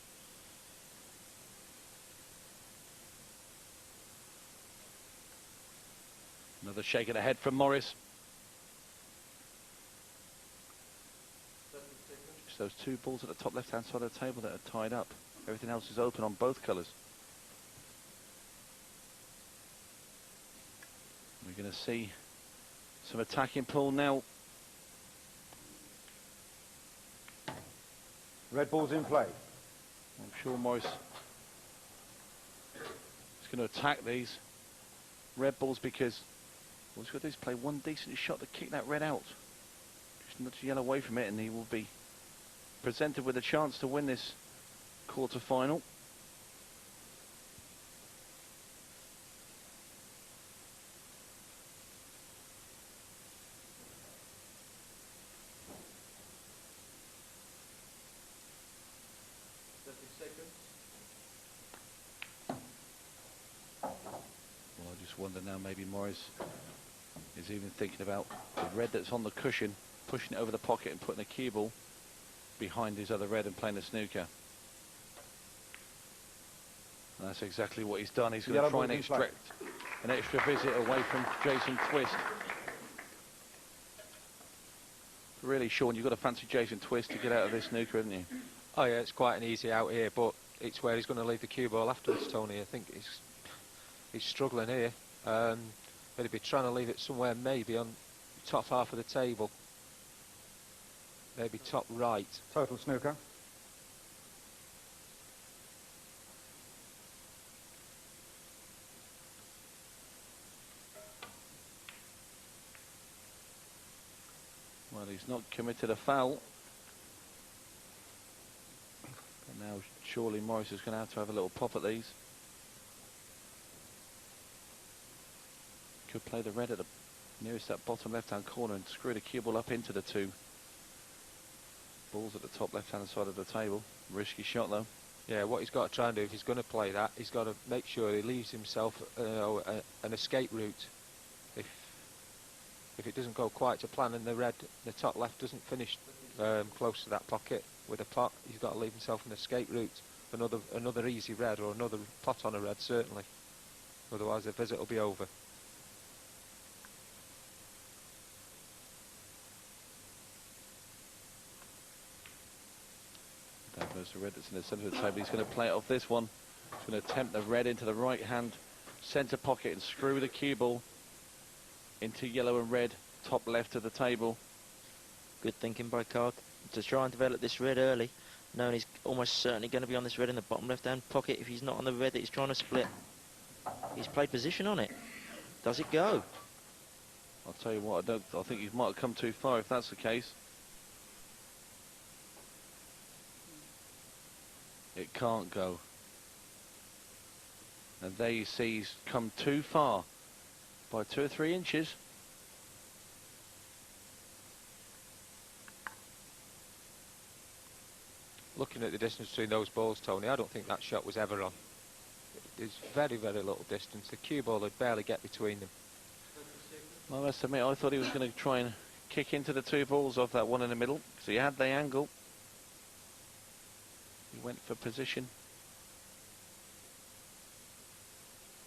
Another shake of the head from Morris. Just those two balls at the top left-hand side of the table that are tied up. Everything else is open on both colours. We're going to see some attacking pull now. Red ball's in play. I'm sure Morris is going to attack these red balls because all he's got to do is play one decent shot to kick that red out. Just nudge the yellow away from it, and he will be presented with a chance to win this quarter-final. Wonder now maybe Morris is even thinking about the red that's on the cushion, pushing it over the pocket and putting a cue ball behind his other red and playing a snooker. And that's exactly what he's done. He's going Yellow to try ball and in play. extract an extra visit away from Jason Twist. Really, Sean, you've got to fancy Jason Twist to get out of this snooker, haven't you? Oh yeah, it's quite an easy out here, but it's where he's going to leave the cue ball afterwards, Tony. I think he's struggling here. But he'll be trying to leave it somewhere maybe on the top half of the table. Maybe top right. Total snooker. Well, he's not committed a foul. But now surely Morris is going to have a little pop at these. Could play the red at the nearest that bottom left-hand corner and screw the cue ball up into the two balls at the top left-hand side of the table. Risky shot though. Yeah, what he's got to try and do if he's going to play that, he's got to make sure he leaves himself an escape route. If it doesn't go quite to plan and the top left doesn't finish close to that pocket with a pot, he's got to leave himself an escape route. Another easy red or another pot on a red certainly. Otherwise the visit will be over. That goes the red that's in the centre of the table. He's going to play it off this one. He's going to attempt the red into the right hand centre pocket and screw the cue ball into yellow and red, top left of the table. Good thinking by Carl to try and develop this red early, knowing he's almost certainly going to be on this red in the bottom left-hand pocket if he's not on the red that he's trying to split. He's played position on it. Does it go? I'll tell you what, I think he might have come too far if that's the case. It can't go. And there you see he's come too far by 2 or 3 inches. Looking at the distance between those balls, Tony, I don't think that shot was ever on. There's very, very little distance. The cue ball would barely get between them. I must admit, I thought he was going to try and kick into the 2 balls off that one in the middle. So he had the angle. He went for position.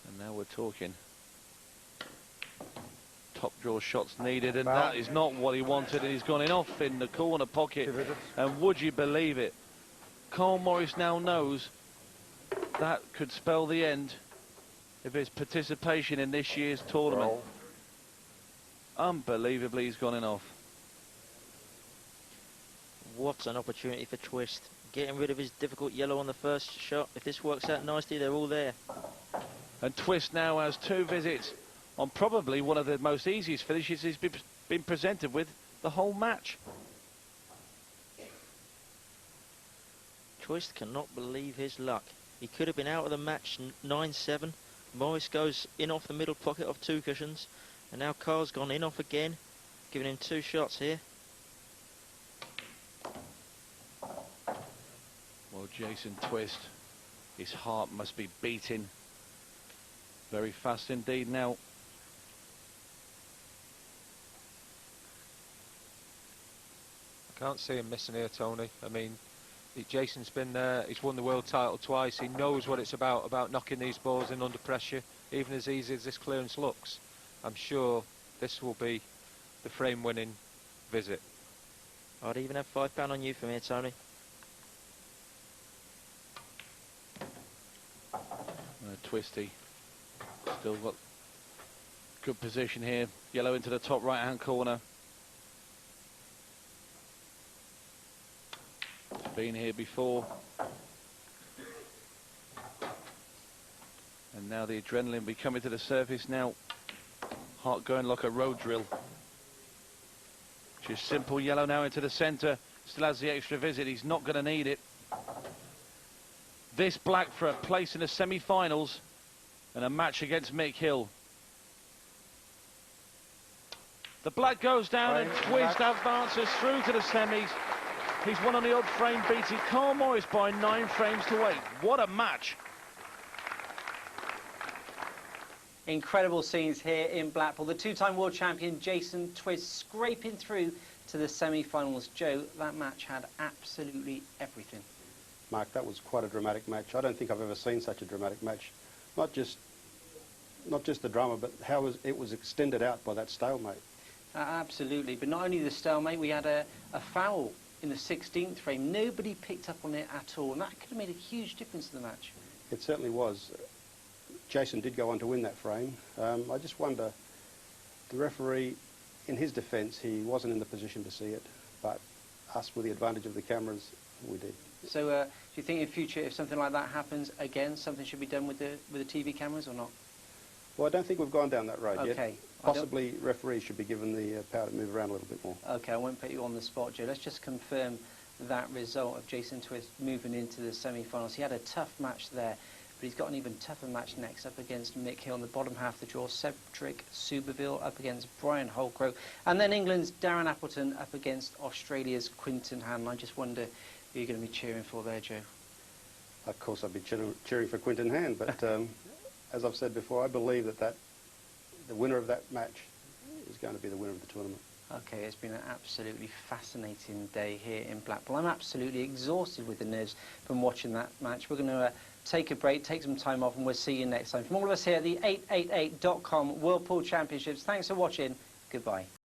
And now we're talking. Top draw shots needed, and that is not what he wanted, and he's gone in off in the corner pocket. And would you believe it? Carl Morris now knows that could spell the end of his participation in this year's tournament. Unbelievably, he's gone in off. What an opportunity for Twist. Getting rid of his difficult yellow on the first shot. If this works out nicely, they're all there. And Twist now has 2 visits on probably one of the most easiest finishes he's been presented with the whole match. Twist cannot believe his luck. He could have been out of the match 9-7. Morris goes in off the middle pocket of 2 cushions. And now Carl's gone in off again, giving him 2 shots here. Well, Jason Twist, his heart must be beating very fast indeed now. I can't see him missing here, Tony. I mean, Jason's been there, he's won the world title twice. He knows what it's about knocking these balls in under pressure, even as easy as this clearance looks. I'm sure this will be the frame-winning visit. I'd even have £5 on you from here, Tony. Twisty still got good position here. Yellow into the top right-hand corner. Been here before. And now the adrenaline will be coming to the surface now. Heart going like a road drill. Just simple yellow now into the centre. Still has the extra visit. He's not going to need it. This black for a place in the semi-finals and a match against Mick Hill. The black goes down and Twist advances through to the semis. He's won on the odd frame, beating Carl Morris by 9 frames to 8. What a match. Incredible scenes here in Blackpool. The 2-time world champion Jason Twist scraping through to the semi-finals. Joe, that match had absolutely everything. Mark, that was quite a dramatic match. I don't think I've ever seen such a dramatic match. Not just the drama, but how it was extended out by that stalemate. Absolutely, but not only the stalemate, we had a foul in the 16th frame. Nobody picked up on it at all, and that could have made a huge difference to the match. It certainly was. Jason did go on to win that frame. I just wonder, the referee, in his defence, he wasn't in the position to see it, but us with the advantage of the cameras, we did. So do you think in future, if something like that happens again, something should be done with the TV cameras or not? Well, I don't think we've gone down that road yet. Okay. Possibly referees should be given the power to move around a little bit more. Okay, I won't put you on the spot, Joe. Let's just confirm that result of Jason Twist moving into the semi-finals. He had a tough match there, but he's got an even tougher match next up against Mick Hill in the bottom half of the draw. Cedric Soberville up against Brian Holcrow. And then England's Darren Appleton up against Australia's Quinton Hanlon. I just wonder who you're going to be cheering for there, Joe. Of course, I'd be cheering for Quinton Hand, but as I've said before, I believe that the winner of that match is going to be the winner of the tournament. Okay, it's been an absolutely fascinating day here in Blackpool. I'm absolutely exhausted with the nerves from watching that match. We're going to take a break, take some time off, and we'll see you next time. From all of us here at the 888.com World Pool Championships, thanks for watching. Goodbye.